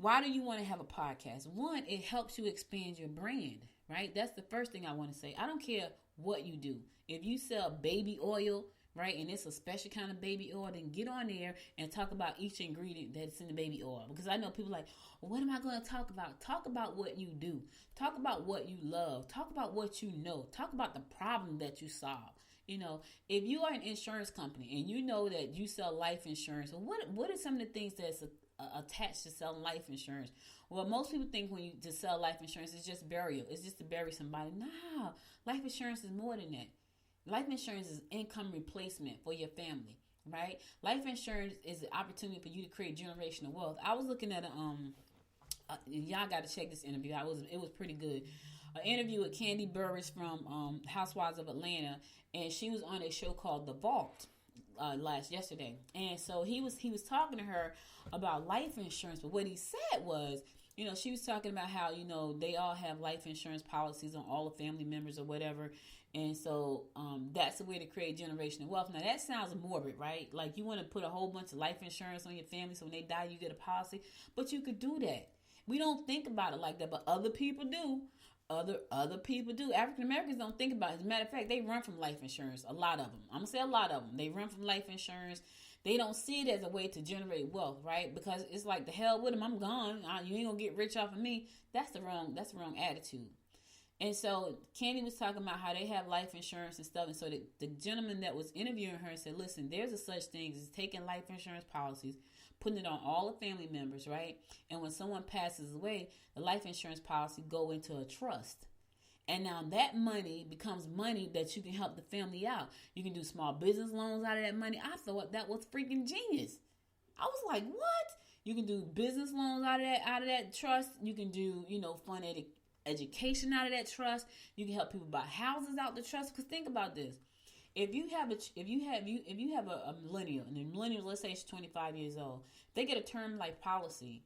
why do you want to have a podcast? One, it helps you expand your brand, right? That's the first thing I want to say. I don't care what you do. If you sell baby oil, right, and it's a special kind of baby oil, then get on there and talk about each ingredient that's in the baby oil. Because I know people are like, well, what am I going to talk about? Talk about what you do. Talk about what you love. Talk about what you know. Talk about the problem that you solve. If you are an insurance company and you know that you sell life insurance, what are some of the things that's attached to selling life insurance? Well, most people think to sell life insurance is just burial. It's just to bury somebody. No, life insurance is more than that. Life insurance is income replacement for your family, right? Life insurance is an opportunity for you to create generational wealth. I was looking at y'all got to check this interview. It was pretty good. An interview with Candy Burris from Housewives of Atlanta, and she was on a show called The Vault yesterday. And so he was talking to her about life insurance, but what he said was, she was talking about how, they all have life insurance policies on all the family members or whatever. And so that's the way to create generational wealth. Now that sounds morbid, right? Like you want to put a whole bunch of life insurance on your family so when they die, you get a policy, but you could do that. We don't think about it like that, but other people do. Other people do. African Americans don't think about it. As a matter of fact, they run from life insurance. A lot of them. I'm going to say a lot of them. They run from life insurance. They don't see it as a way to generate wealth, right? Because it's like, the hell with them. I'm gone. You ain't going to get rich off of me. That's the wrong attitude. And so Candy was talking about how they have life insurance and stuff. And so the gentleman that was interviewing her said, listen, there's a such thing as taking life insurance policies, putting it on all the family members, right? And when someone passes away, the life insurance policy go into a trust. And now that money becomes money that you can help the family out. You can do small business loans out of that money. I thought that was freaking genius. I was like, what? You can do business loans out of that trust. You can do, fund education out of that trust. You can help people buy houses out the trust. Because think about this: if you have a millennial, and the millennial, let's say, is 25 years old, they get a term life policy.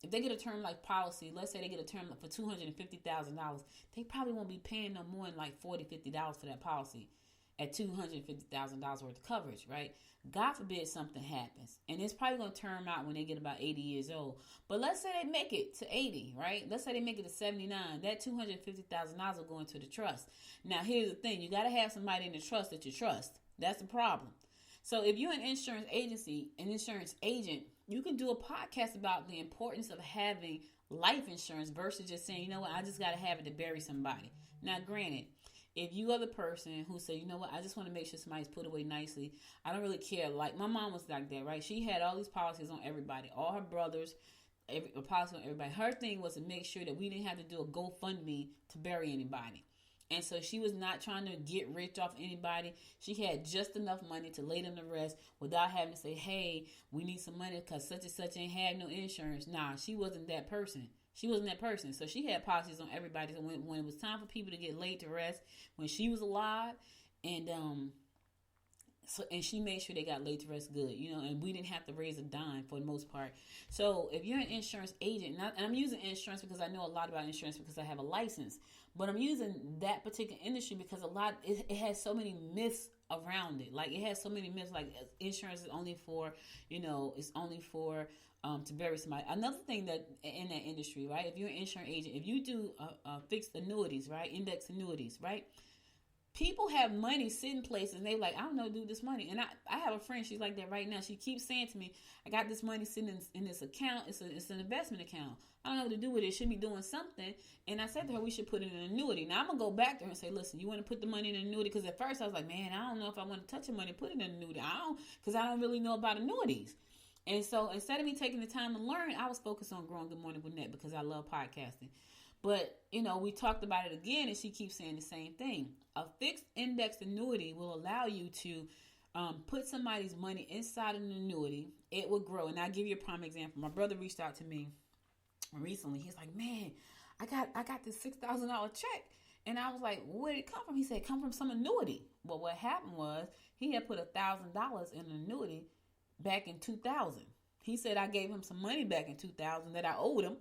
If they get a term life policy, let's say they get a term for $250,000, they probably won't be paying no more than like $40, $50 for that policy at $250,000 worth of coverage, right? God forbid something happens. And it's probably going to term out when they get about 80 years old. But let's say they make it to 80, right? Let's say they make it to 79. That $250,000 will go into the trust. Now, here's the thing. You got to have somebody in the trust that you trust. That's the problem. So if you're an insurance agency, an insurance agent, you can do a podcast about the importance of having life insurance versus just saying, I just got to have it to bury somebody. Now, granted, if you are the person who say, I just want to make sure somebody's put away nicely. I don't really care. Like my mom was like that, right? She had all these policies on everybody, all her brothers, a policy on everybody. Her thing was to make sure that we didn't have to do a GoFundMe to bury anybody. And so she was not trying to get rich off anybody. She had just enough money to lay them to rest without having to say, hey, we need some money because such and such ain't had no insurance. Nah, she wasn't that person. So she had policies on everybody. So when it was time for people to get laid to rest, when she was alive, and she made sure they got laid to rest good, and we didn't have to raise a dime for the most part. So if you're an insurance agent, and I'm using insurance because I know a lot about insurance because I have a license, but I'm using that particular industry because it has so many myths around it. Like it has so many myths, like insurance is only for, it's only for to bury somebody. Another thing that in that industry, right? If you're an insurance agent, if you do fixed annuities, right? Index annuities, right? People have money sitting places and they're like, I don't know, do this money. And I have a friend, she's like that right now. She keeps saying to me, I got this money sitting in this account. It's an investment account. I don't know what to do with it. It should be doing something. And I said to her, we should put it in an annuity. Now I'm going to go back to her and say, listen, you want to put the money in an annuity? Because at first I was like, man, I don't know if I want to touch the money, put it in an annuity. Because I don't really know about annuities. And so instead of me taking the time to learn, I was focused on growing Good Morning Gwinnett because I love podcasting. But, we talked about it again, and she keeps saying the same thing. A fixed index annuity will allow you to put somebody's money inside an annuity. It will grow. And I'll give you a prime example. My brother reached out to me recently. He's like, man, I got this $6,000 check. And I was like, where did it come from? He said, come from some annuity. Well, what happened was he had put $1,000 in an annuity back in 2000. He said I gave him some money back in 2000 that I owed him.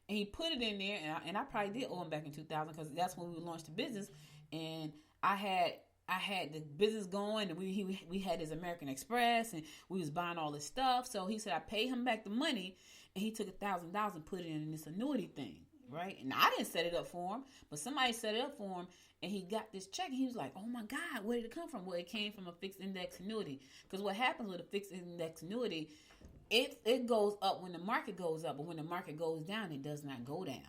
And he put it in there, and I probably did owe him back in 2000 because that's when we launched the business. And I had the business going, and we had his American Express, and we was buying all this stuff. So he said I paid him back the money, and he took $1,000 and put it in this annuity thing, right? And I didn't set it up for him, but somebody set it up for him, and he got this check, and he was like, oh my God, where did it come from? Well, it came from a fixed index annuity. Because what happens with a fixed index annuity, it goes up when the market goes up, but when the market goes down, it does not go down.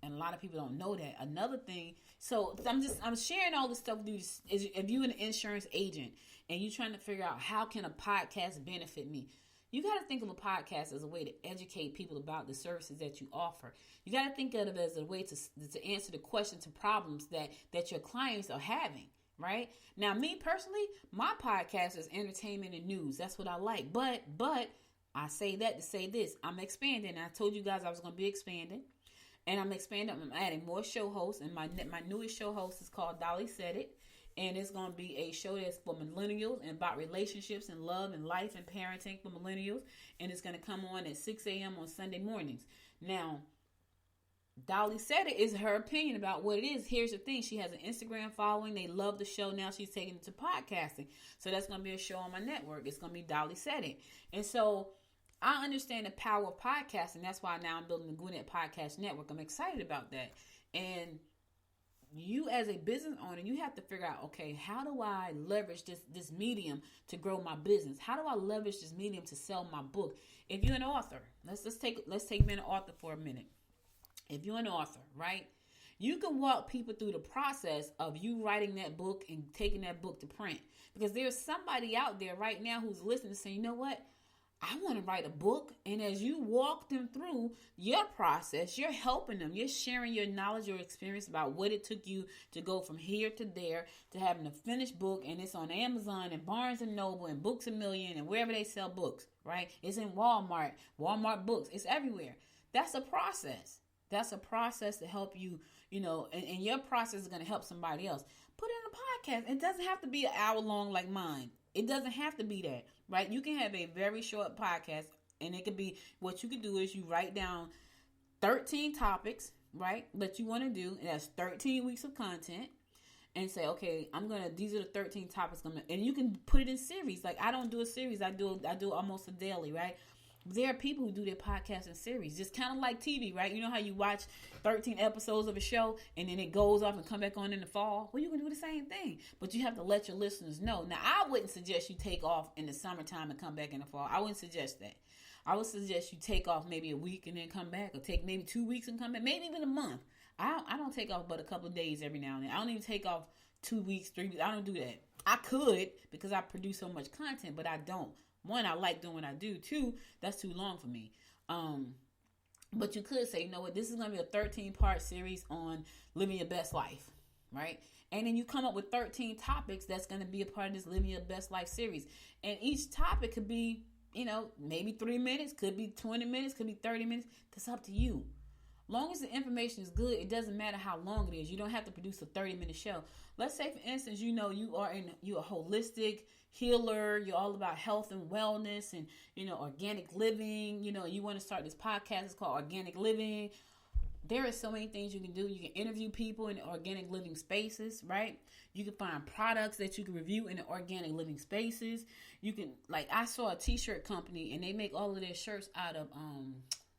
And a lot of people don't know that. Another thing, so I'm sharing all this stuff with you. If you're an insurance agent and you're trying to figure out how can a podcast benefit me, you got to think of a podcast as a way to educate people about the services that you offer. You got to think of it as a way to answer the questions and problems that your clients are having. Right now, me personally, my podcast is entertainment and news. That's what I like. But I say that to say this. I'm expanding. I told you guys I was going to be expanding. And I'm expanding. I'm adding more show hosts. And my newest show host is called Dolly Said It. And it's going to be a show that's for millennials and about relationships and love and life and parenting for millennials. And it's going to come on at 6 a.m. on Sunday mornings. Now, Dolly Said It is her opinion about what it is. Here's the thing. She has an Instagram following. They love the show. Now she's taking it to podcasting. So that's going to be a show on my network. It's going to be Dolly Said It. And so I understand the power of podcasting. That's why now I'm building the Gwinnett Podcast Network. I'm excited about that. And you as a business owner, you have to figure out, okay, how do I leverage this medium to grow my business? How do I leverage this medium to sell my book? If you're an author, let's take being an author for a minute. If you're an author, right, you can walk people through the process of you writing that book and taking that book to print. Because there's somebody out there right now who's listening saying, you know what? I want to write a book. And as you walk them through your process, you're helping them. You're sharing your knowledge, your experience about what it took you to go from here to there to having a finished book. And it's on Amazon and Barnes and Noble and Books A Million and wherever they sell books, right? It's in Walmart books. It's everywhere. That's a process. That's a process to help you, and your process is going to help somebody else. Put it in a podcast. It doesn't have to be an hour long like mine. It doesn't have to be that, right? You can have a very short podcast, and it could be, what you could do is you write down 13 topics, right, that you want to do, and that's 13 weeks of content, and say, okay, these are the 13 topics, and you can put it in series. Like, I don't do a series. I do almost a daily, right? There are people who do their podcasts in series, just kind of like TV, right? You know how you watch 13 episodes of a show and then it goes off and come back on in the fall? Well, you can do the same thing, but you have to let your listeners know. Now, I wouldn't suggest you take off in the summertime and come back in the fall. I wouldn't suggest that. I would suggest you take off maybe a week and then come back, or take maybe 2 weeks and come back, maybe even a month. I don't take off but a couple of days every now and then. I don't even take off 2 weeks, 3 weeks. I don't do that. I could, because I produce so much content, but I don't. One, I like doing what I do. Two, that's too long for me. But you could say, you know what, this is going to be a 13-part series on living your best life, right? And then you come up with 13 topics that's going to be a part of this living your best life series. And each topic could be, maybe 3 minutes, could be 20 minutes, could be 30 minutes. That's up to you. Long as the information is good, it doesn't matter how long it is. You don't have to produce a 30-minute show. Let's say, for instance, you're a holistic healer. You're all about health and wellness and, organic living. You want to start this podcast. It's called Organic Living. There are so many things you can do. You can interview people in organic living spaces, right? You can find products that you can review in the organic living spaces. You can, I saw a t-shirt company, and they make all of their shirts out of,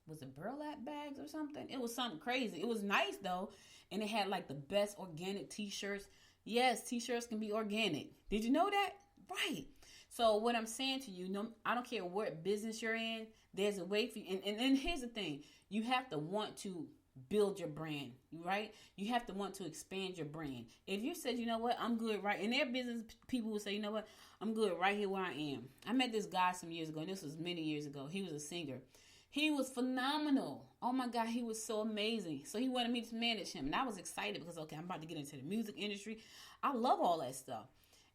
was it burlap bags or something? It was something crazy. It was nice though. And it had the best organic t-shirts. Yes, t-shirts can be organic. Did you know that? Right. So what I'm saying to you, I don't care what business you're in, there's a way for you. And here's the thing. You have to want to build your brand, right? You have to want to expand your brand. If you said, you know what, I'm good right, and their business people will say, you know what, I'm good right here where I am. I met this guy some years ago, and this was many years ago. He was a singer. He was phenomenal. Oh my God, he was so amazing. So he wanted me to manage him. And I was excited because, okay, I'm about to get into the music industry. I love all that stuff.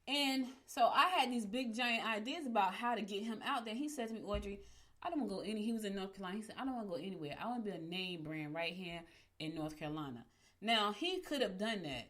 And so I had these big giant ideas about how to get him out there. He said to me, Audrey, I don't want to go he was in North Carolina. He said, I don't want to go anywhere. I want to be a name brand right here in North Carolina. Now, he could have done that.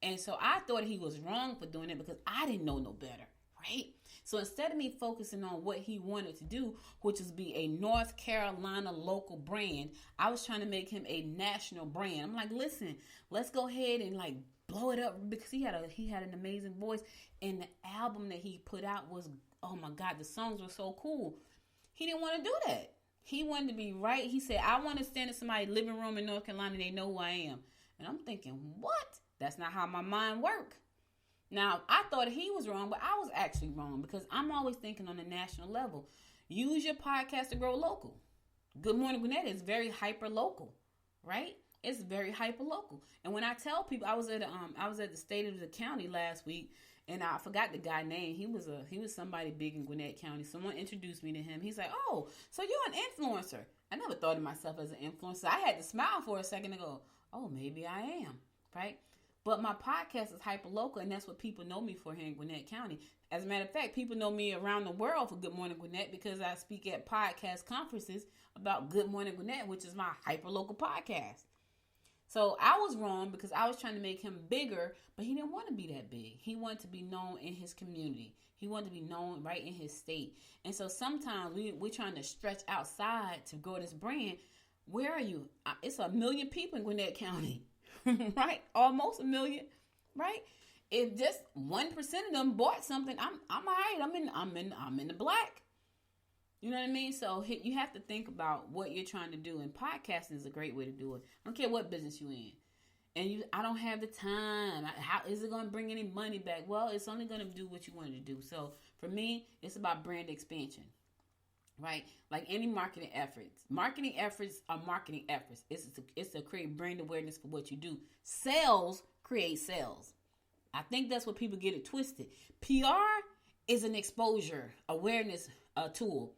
And so I thought he was wrong for doing it because I didn't know no better, right? So instead of me focusing on what he wanted to do, which is be a North Carolina local brand, I was trying to make him a national brand. I'm like, listen, let's go ahead and blow it up, because he had an amazing voice, and the album that he put out was, oh my God, the songs were so cool. He didn't want to do that. He wanted to be right. He said, I want to stand in somebody's living room in North Carolina. They know who I am. And I'm thinking, what? That's not how my mind works. Now, I thought he was wrong, but I was actually wrong, because I'm always thinking on a national level. Use your podcast to grow local. Good Morning Gwinnett is very hyper local, right? It's very hyper local. And when I tell people, I was at the State of the County last week, and I forgot the guy's name. He was somebody big in Gwinnett County. Someone introduced me to him. He's like, oh, so you're an influencer. I never thought of myself as an influencer. I had to smile for a second and go, oh, maybe I am, right? But my podcast is hyper local, and that's what people know me for here in Gwinnett County. As a matter of fact, people know me around the world for Good Morning Gwinnett, because I speak at podcast conferences about Good Morning Gwinnett, which is my hyper local podcast. So I was wrong, because I was trying to make him bigger, but he didn't want to be that big. He wanted to be known in his community. He wanted to be known right in his state. And so sometimes we're trying to stretch outside to grow this brand. Where are you? It's 1 million people in Gwinnett County. Right? Almost 1 million, right? If just 1% of them bought something, I'm all right. I'm in the black. You know what I mean? So you have to think about what you're trying to do, and podcasting is a great way to do it. I don't care what business you're in. And I don't have the time. How is it going to bring any money back? Well, it's only going to do what you wanted to do. So for me, it's about brand expansion. Right? Like any marketing efforts. Marketing efforts are marketing efforts. It's to create brand awareness for what you do. Sales create sales. I think that's what people get it twisted. PR is an exposure, awareness tool.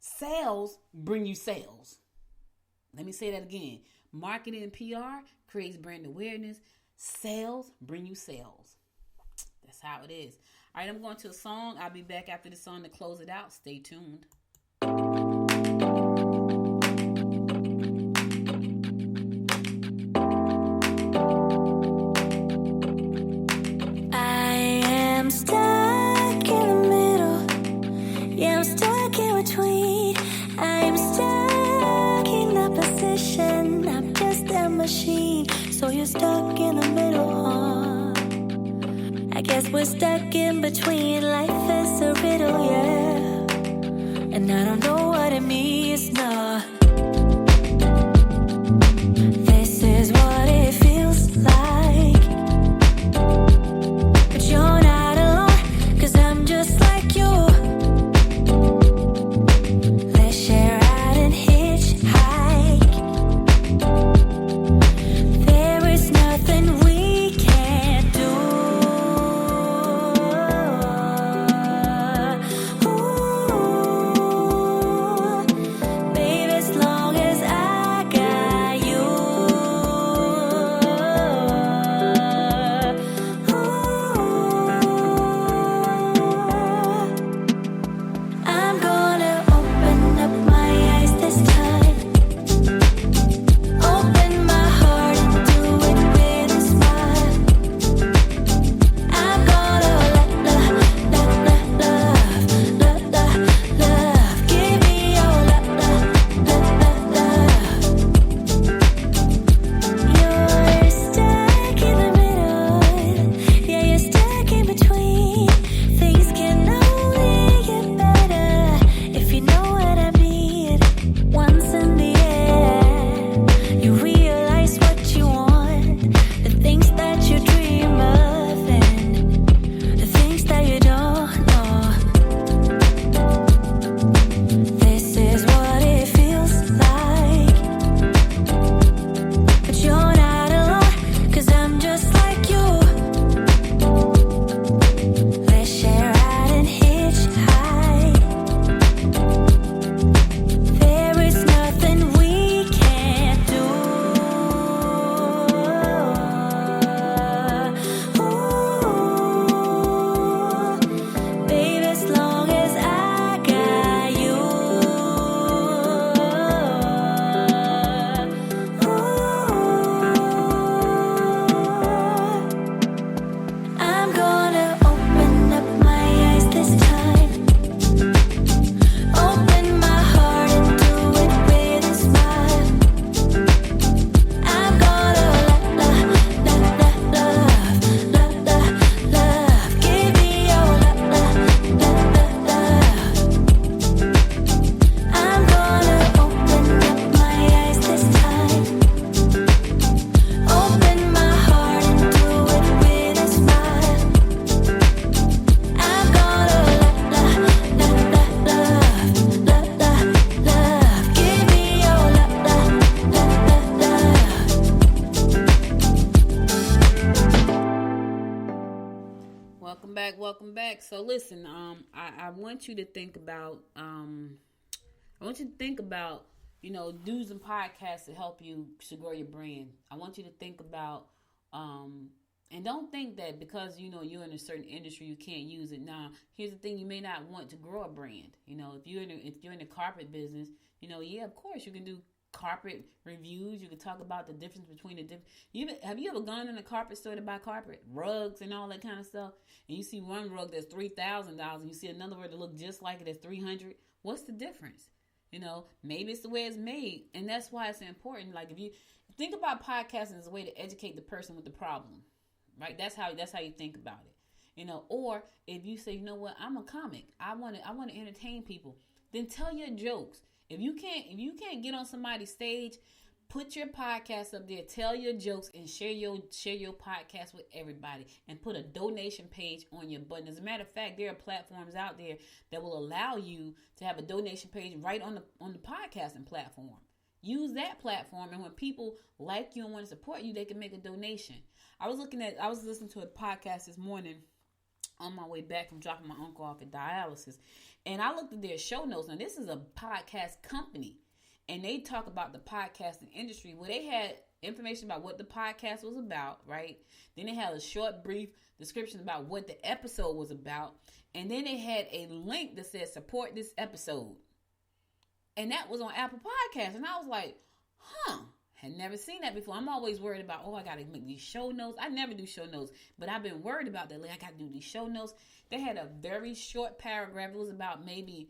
Sales bring you sales. Let me say that again. Marketing and PR creates brand awareness. Sales bring you sales. That's how it is. All right, I'm going to a song. I'll be back after the song to close it out. Stay tuned. I am stuck in the middle. Yeah, I'm stuck in between. I am stuck in the position. I'm just a machine. So you're stuck in the middle, huh? I guess we're stuck in between. Life is a riddle, yeah. And I don't know what it means, no. This is what it feels like. But you're not alone, 'cause I'm just like you. Let's share out and hitchhike. There is nothing we can't do. Ooh, baby, as long as I got you. I'm gonna open up my eyes this time. Open my heart and do it with a smile. I'm gonna love. Give me your love. You're stuck in the middle. Yeah, you're stuck in between. Things can only get better if you know what I mean. Once in the air, you realize what you want, the things that you dream of, and the things that you don't know. This is what it feels like. But you're not alone, 'cause I'm just like you. Let's share out and hitchhike. There is nothing we can't do. Ooh, baby, as long as I got you. I'm gonna open up my eyes this time. Open my heart and do it with a smile. I'm gonna love. Give me your love. I'm gonna open up my eyes this time. Open my heart and do it with a smile. I'm gonna love. Give me your Welcome back. So listen, I want you to think about, do's and podcasts to help you to grow your brand. I want you to think about, and don't think that because, you're in a certain industry, you can't use it. Now, here's the thing. You may not want to grow a brand. If you're in the carpet business, yeah, of course you can do carpet reviews. You can talk about the difference between the different. Have you ever gone in a carpet store to buy carpet, rugs, and all that kind of stuff? And you see one rug that's $3,000, and you see another rug that look just like it that's $300. What's the difference? Maybe it's the way it's made, and that's why it's important. Like if you think about podcasting as a way to educate the person with the problem, right? That's how you think about it. Or if you say, I'm a comic, I want to entertain people, then tell your jokes. If you can't get on somebody's stage, put your podcast up there, tell your jokes, and share your podcast with everybody, and put a donation page on your button. As a matter of fact, there are platforms out there that will allow you to have a donation page right on the podcasting platform. Use that platform, and when people like you and want to support you, they can make a donation. I was listening to a podcast this morning on my way back from dropping my uncle off at dialysis. And I looked at their show notes. Now, this is a podcast company, and they talk about the podcasting industry. Well, they had information about what the podcast was about, right? Then they had a short, brief description about what the episode was about. And then they had a link that said, support this episode. And that was on Apple Podcasts. And I was like, had never seen that before. I'm always worried about, I got to make these show notes. I never do show notes, but I've been worried about that. Like, I got to do these show notes. They had a very short paragraph. It was about maybe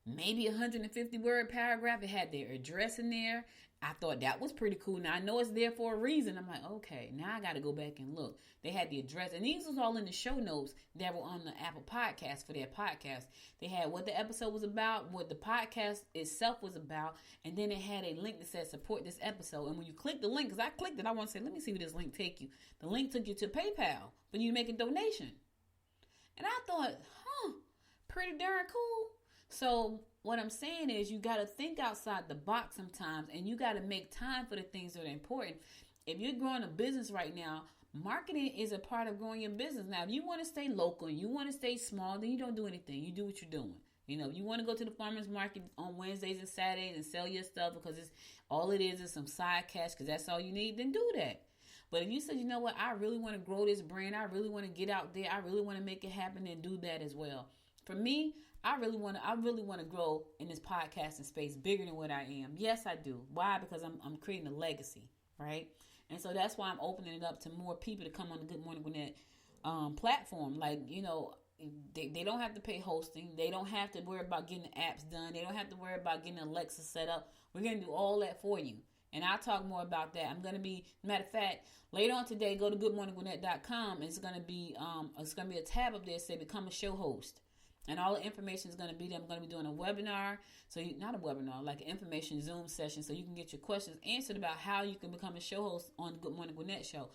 150 word paragraph. It had their address in there. I thought that was pretty cool. Now, I know it's there for a reason. I'm like, okay, now I got to go back and look. They had the address, and these was all in the show notes that were on the Apple Podcast for their podcast. They had what the episode was about, what the podcast itself was about, and then it had a link that said support this episode. And when you click the link, because I clicked it, I want to say, let me see where this link take you. The link took you to PayPal for you to make a donation. And I thought, pretty darn cool. So what I'm saying is you got to think outside the box sometimes, and you got to make time for the things that are important. If you're growing a business right now, marketing is a part of growing your business. Now, if you want to stay local and you want to stay small, then you don't do anything. You do what you're doing. You know, you want to go to the farmer's market on Wednesdays and Saturdays and sell your stuff because it's all it is some side cash because that's all you need, then do that. But if you said, you know what, I really want to grow this brand, I really want to get out there, I really want to make it happen, then do that as well. For me, I really want to grow in this podcasting space bigger than what I am. Yes, I do. Why? Because I'm creating a legacy, right? And so that's why I'm opening it up to more people to come on the Good Morning Gwinnett platform. Like, you know, they don't have to pay hosting. They don't have to worry about getting the apps done. They don't have to worry about getting Alexa set up. We're going to do all that for you. And I'll talk more about that. I'm going to be, matter of fact, later on today, go to goodmorninggwinnett.com. It's going to be a tab up there that says become a show host. And all the information is going to be there. I'm going to be doing a webinar. Not a webinar, like an information Zoom session. So you can get your questions answered about how you can become a show host on the Good Morning Gwinnett show,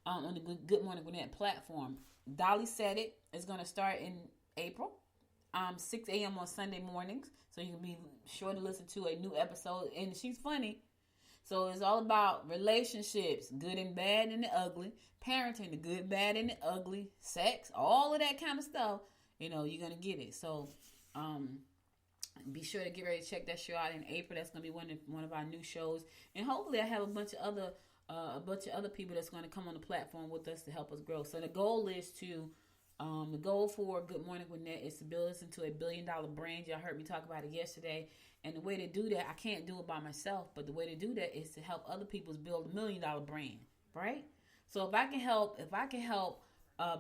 on the Good Morning Gwinnett platform. Dolly said it. It's going to start in April, 6 a.m. on Sunday mornings. So you can be sure to listen to a new episode. And she's funny. So it's all about relationships, good and bad and the ugly, parenting, the good, bad, and the ugly, sex, all of that kind of stuff. You know, you're going to get it. So, be sure to get ready to check that show out in April. That's going to be one of our new shows. And hopefully I have a bunch of other people that's going to come on the platform with us to help us grow. So the goal for Good Morning Gwinnett is to build us into $1 billion brand. Y'all heard me talk about it yesterday. And the way to do that, I can't do it by myself, but the way to do that is to help other people build $1 million brand, right? So if I can help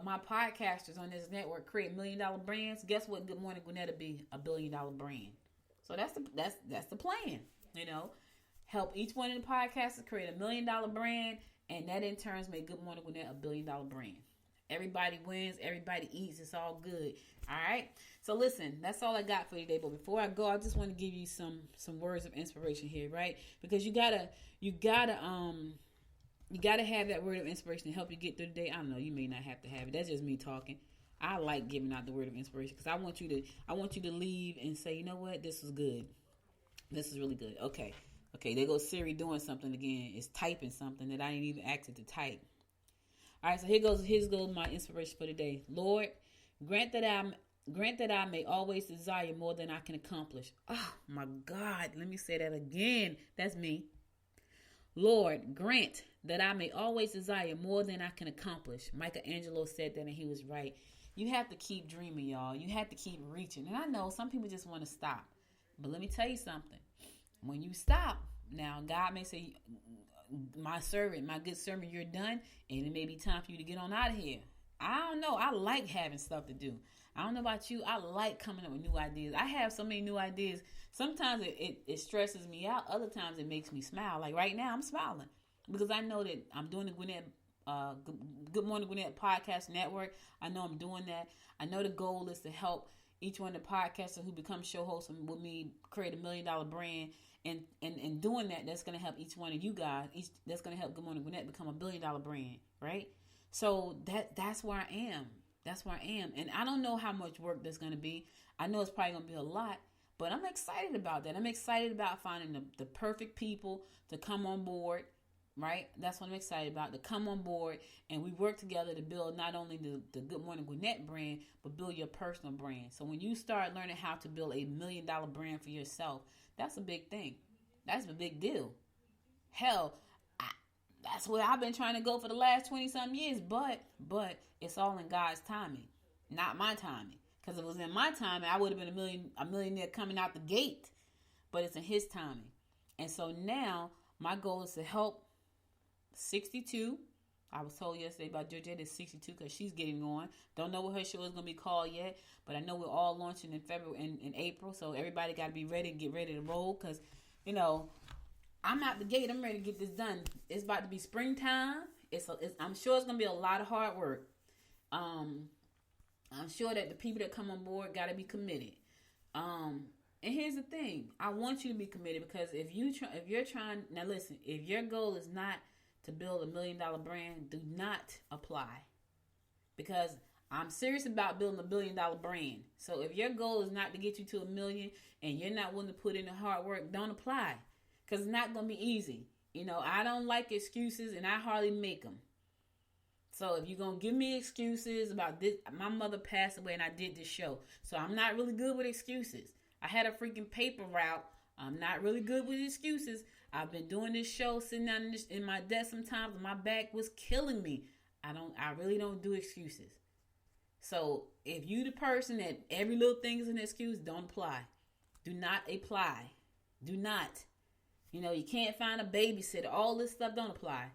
my podcasters on this network create $1 million brands, guess what? Good Morning Gwinnett will be $1 billion brand. So that's the plan. You know, help each one of the podcasters create $1 million brand, and that in turn make Good Morning Gwinnett $1 billion brand. Everybody wins, everybody eats, it's all good. All right. So listen, that's all I got for you today. But before I go, I just want to give you some words of inspiration here, right? Because you gotta have that word of inspiration to help you get through the day. I don't know, you may not have to have it. That's just me talking. I like giving out the word of inspiration because I want you to leave and say, you know what, this was good. This is really good. Okay, there goes Siri doing something again. It's typing something that I didn't even ask it to type. All right, so here's goes my inspiration for today. Lord, grant that I may always desire more than I can accomplish. Oh my God, let me say that again. That's me. Lord, grant that I may always desire more than I can accomplish. Michelangelo said that, and he was right. You have to keep dreaming, y'all. You have to keep reaching. And I know some people just want to stop. But let me tell you something. When you stop, now God may say, my good servant, you're done, and it may be time for you to get on out of here. I don't know. I like having stuff to do. I don't know about you. I like coming up with new ideas. I have so many new ideas. Sometimes it stresses me out. Other times it makes me smile. Like right now, I'm smiling because I know that I'm doing the Good Morning Gwinnett Podcast Network. I know I'm doing that. I know the goal is to help each one of the podcasters who become show hosts with me create $1 million brand. And doing that, that's going to help each one of you guys. That's going to help Good Morning Gwinnett become $1 billion brand, right? So that's where I am. That's where I am. And I don't know how much work there's going to be. I know it's probably going to be a lot, but I'm excited about that. I'm excited about finding the perfect people to come on board right? That's what I'm excited about, to come on board and we work together to build not only the Good Morning Gwinnett brand, but build your personal brand. So when you start learning how to build $1 million brand for yourself, that's a big thing. That's a big deal. Hell, that's where I've been trying to go for the last 20-something years, but it's all in God's timing, not my timing. Because if it was in my timing, I would have been a millionaire coming out the gate, but it's in his timing. And so now my goal is to help 62. I was told yesterday about Georgette is 62 because she's getting on. Don't know what her show is going to be called yet, but I know we're all launching in February, in April. So everybody got to be ready, get ready to roll, because, you know, I'm out the gate. I'm ready to get this done. It's about to be springtime. I'm sure it's going to be a lot of hard work. I'm sure that the people that come on board got to be committed. And here's the thing. I want you to be committed, because if you're trying, now listen, if your goal is not to build $1 million brand, do not apply, because I'm serious about building $1 billion brand. So if your goal is not to get you to $1 million and you're not willing to put in the hard work, don't apply, because it's not going to be easy. You know, I don't like excuses, and I hardly make them. So if you're going to give me excuses about this, my mother passed away and I did this show. So I'm not really good with excuses. I had a freaking paper route. I'm not really good with excuses. I've been doing this show, sitting down in my desk sometimes, and my back was killing me. I really don't do excuses. So if you the person that every little thing is an excuse, don't apply. Do not apply. Do not. You know, you can't find a babysitter. All this stuff, don't apply.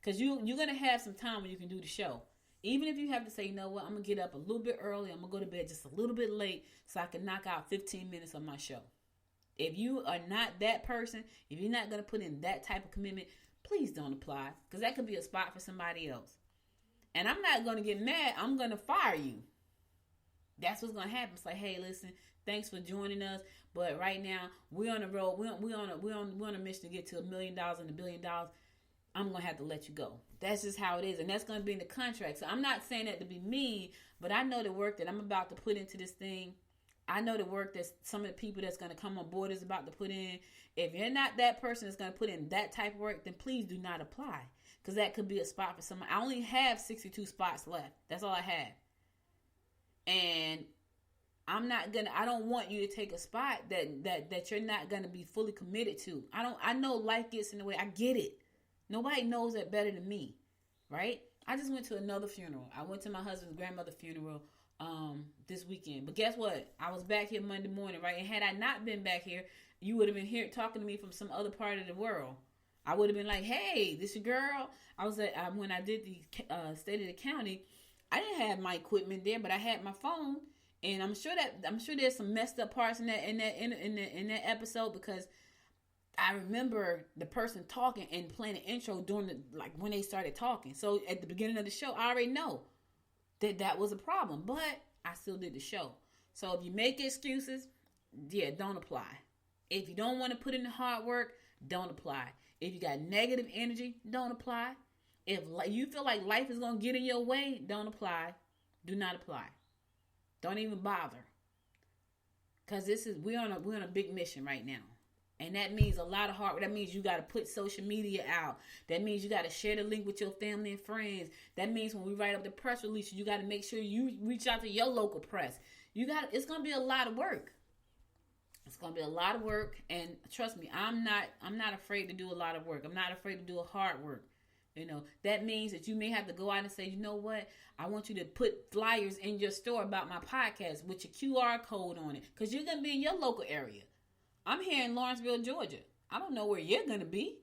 Because you're going to have some time when you can do the show. Even if you have to say, you know what, I'm going to get up a little bit early. I'm going to go to bed just a little bit late so I can knock out 15 minutes of my show. If you are not that person, if you're not going to put in that type of commitment, please don't apply. Because that could be a spot for somebody else. And I'm not going to get mad. I'm going to fire you. That's what's going to happen. It's like, hey, listen, thanks for joining us. But right now, we're on the road. We're on a mission to get to $1 million and $1 billion. I'm going to have to let you go. That's just how it is. And that's going to be in the contract. So I'm not saying that to be mean, but I know the work that I'm about to put into this thing. I know the work that some of the people that's going to come on board is about to put in. If you're not that person that's going to put in that type of work, then please do not apply. Because that could be a spot for someone. I only have 62 spots left. That's all I have. And I don't want you to take a spot that you're not going to be fully committed to. I know life gets in the way. I get it. Nobody knows that better than me, right? I just went to another funeral. I went to my husband's grandmother's funeral this weekend. But guess what? I was back here Monday morning, right? And had I not been back here, you would have been here talking to me from some other part of the world. I would have been like, hey, this your girl. I was when I did the State of the County, I didn't have my equipment there, but I had my phone. And I'm sure there's some messed up parts in that episode, because I remember the person talking and playing the intro during when they started talking. So at the beginning of the show, I already know that was a problem, but I still did the show. So if you make excuses, don't apply. If you don't want to put in the hard work, don't apply. If you got negative energy, don't apply. If you feel like life is going to get in your way, don't apply. Do not apply. Don't even bother. Because we're on a big mission right now. And that means a lot of hard work. That means you got to put social media out. That means you got to share the link with your family and friends. That means when we write up the press release, you got to make sure you reach out to your local press. It's going to be a lot of work. It's going to be a lot of work. And trust me, I'm not afraid to do a lot of work. I'm not afraid to do a hard work. You know, that means that you may have to go out and say, you know what? I want you to put flyers in your store about my podcast with your QR code on it. Because you're going to be in your local area. I'm here in Lawrenceville, Georgia. I don't know where you're going to be.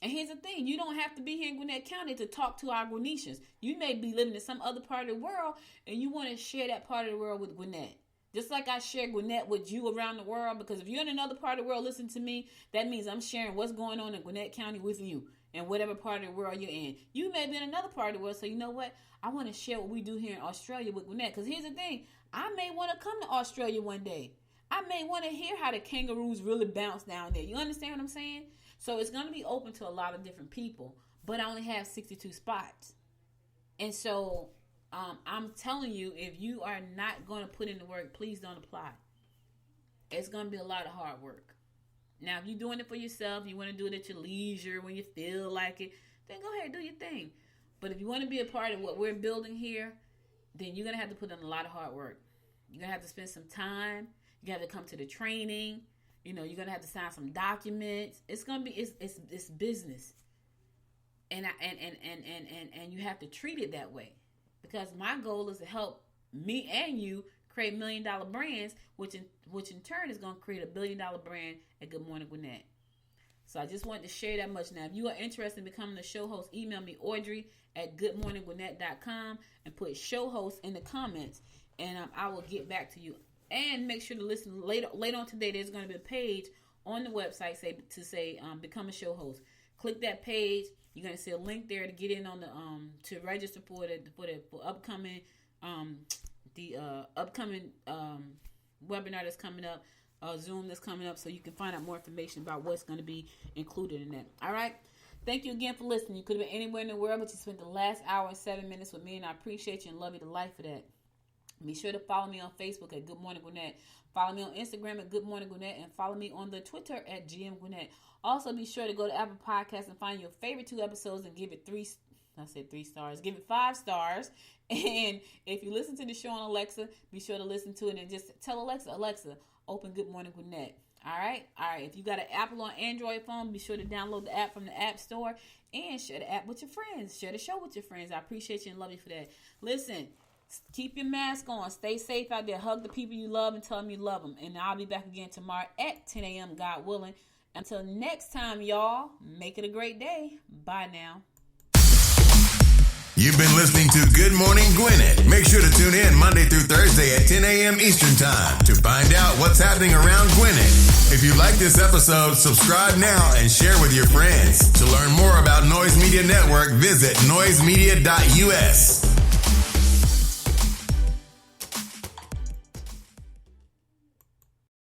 And here's the thing. You don't have to be here in Gwinnett County to talk to our Gwinnetians. You may be living in some other part of the world, and you want to share that part of the world with Gwinnett. Just like I share Gwinnett with you around the world. Because if you're in another part of the world listening to me, that means I'm sharing what's going on in Gwinnett County with you. And whatever part of the world you're in. You may be in another part of the world. So you know what? I want to share what we do here in Australia with Gwinnett. Because here's the thing. I may want to come to Australia one day. I may want to hear how the kangaroos really bounce down there. You understand what I'm saying? So it's going to be open to a lot of different people. But I only have 62 spots. And so I'm telling you, if you are not going to put in the work, please don't apply. It's going to be a lot of hard work. Now, if you're doing it for yourself, you want to do it at your leisure when you feel like it, then go ahead and do your thing. But if you want to be a part of what we're building here, then you're going to have to put in a lot of hard work. You're going to have to spend some time. You have to come to the training. You're going to have to sign some documents. It's going to be, it's business. And you have to treat it that way. Because my goal is to help me and you create $1 million brands, which in turn is going to create a $1 billion brand at Good Morning Gwinnett. So I just wanted to share that much. Now, if you are interested in becoming a show host, email me, audrey@goodmorninggwinnett.com, and put show host in the comments, and I will get back to you. And make sure to listen later on today. There's going to be a page on the website to say become a show host. Click that page. You're going to see a link there to get in on the to register for upcoming upcoming webinar that's coming up, Zoom that's coming up, so you can find out more information about what's going to be included in that. All right. Thank you again for listening. You could have been anywhere in the world, but you spent the last hour and 7 minutes with me, and I appreciate you and love you to life for that. Be sure to follow me on Facebook at Good Morning Gwinnett. Follow me on Instagram at Good Morning Gwinnett, and follow me on the Twitter at GM Gwinnett. Also, be sure to go to Apple Podcasts and find your favorite 2 episodes and give it 3 stars. Give it 5 stars. And if you listen to the show on Alexa, be sure to listen to it and just tell Alexa, open Good Morning Gwinnett. All right. If you got an Apple or Android phone, be sure to download the app from the App Store and share the app with your friends. Share the show with your friends. I appreciate you and love you for that. Listen, keep your mask on. Stay safe out there. Hug the people you love and tell them you love them. And I'll be back again tomorrow at 10 a.m., God willing. Until next time, y'all, make it a great day. Bye now. You've been listening to Good Morning Gwinnett. Make sure to tune in Monday through Thursday at 10 a.m. Eastern Time to find out what's happening around Gwinnett. If you like this episode, subscribe now and share with your friends. To learn more about Noise Media Network, visit noisemedia.us.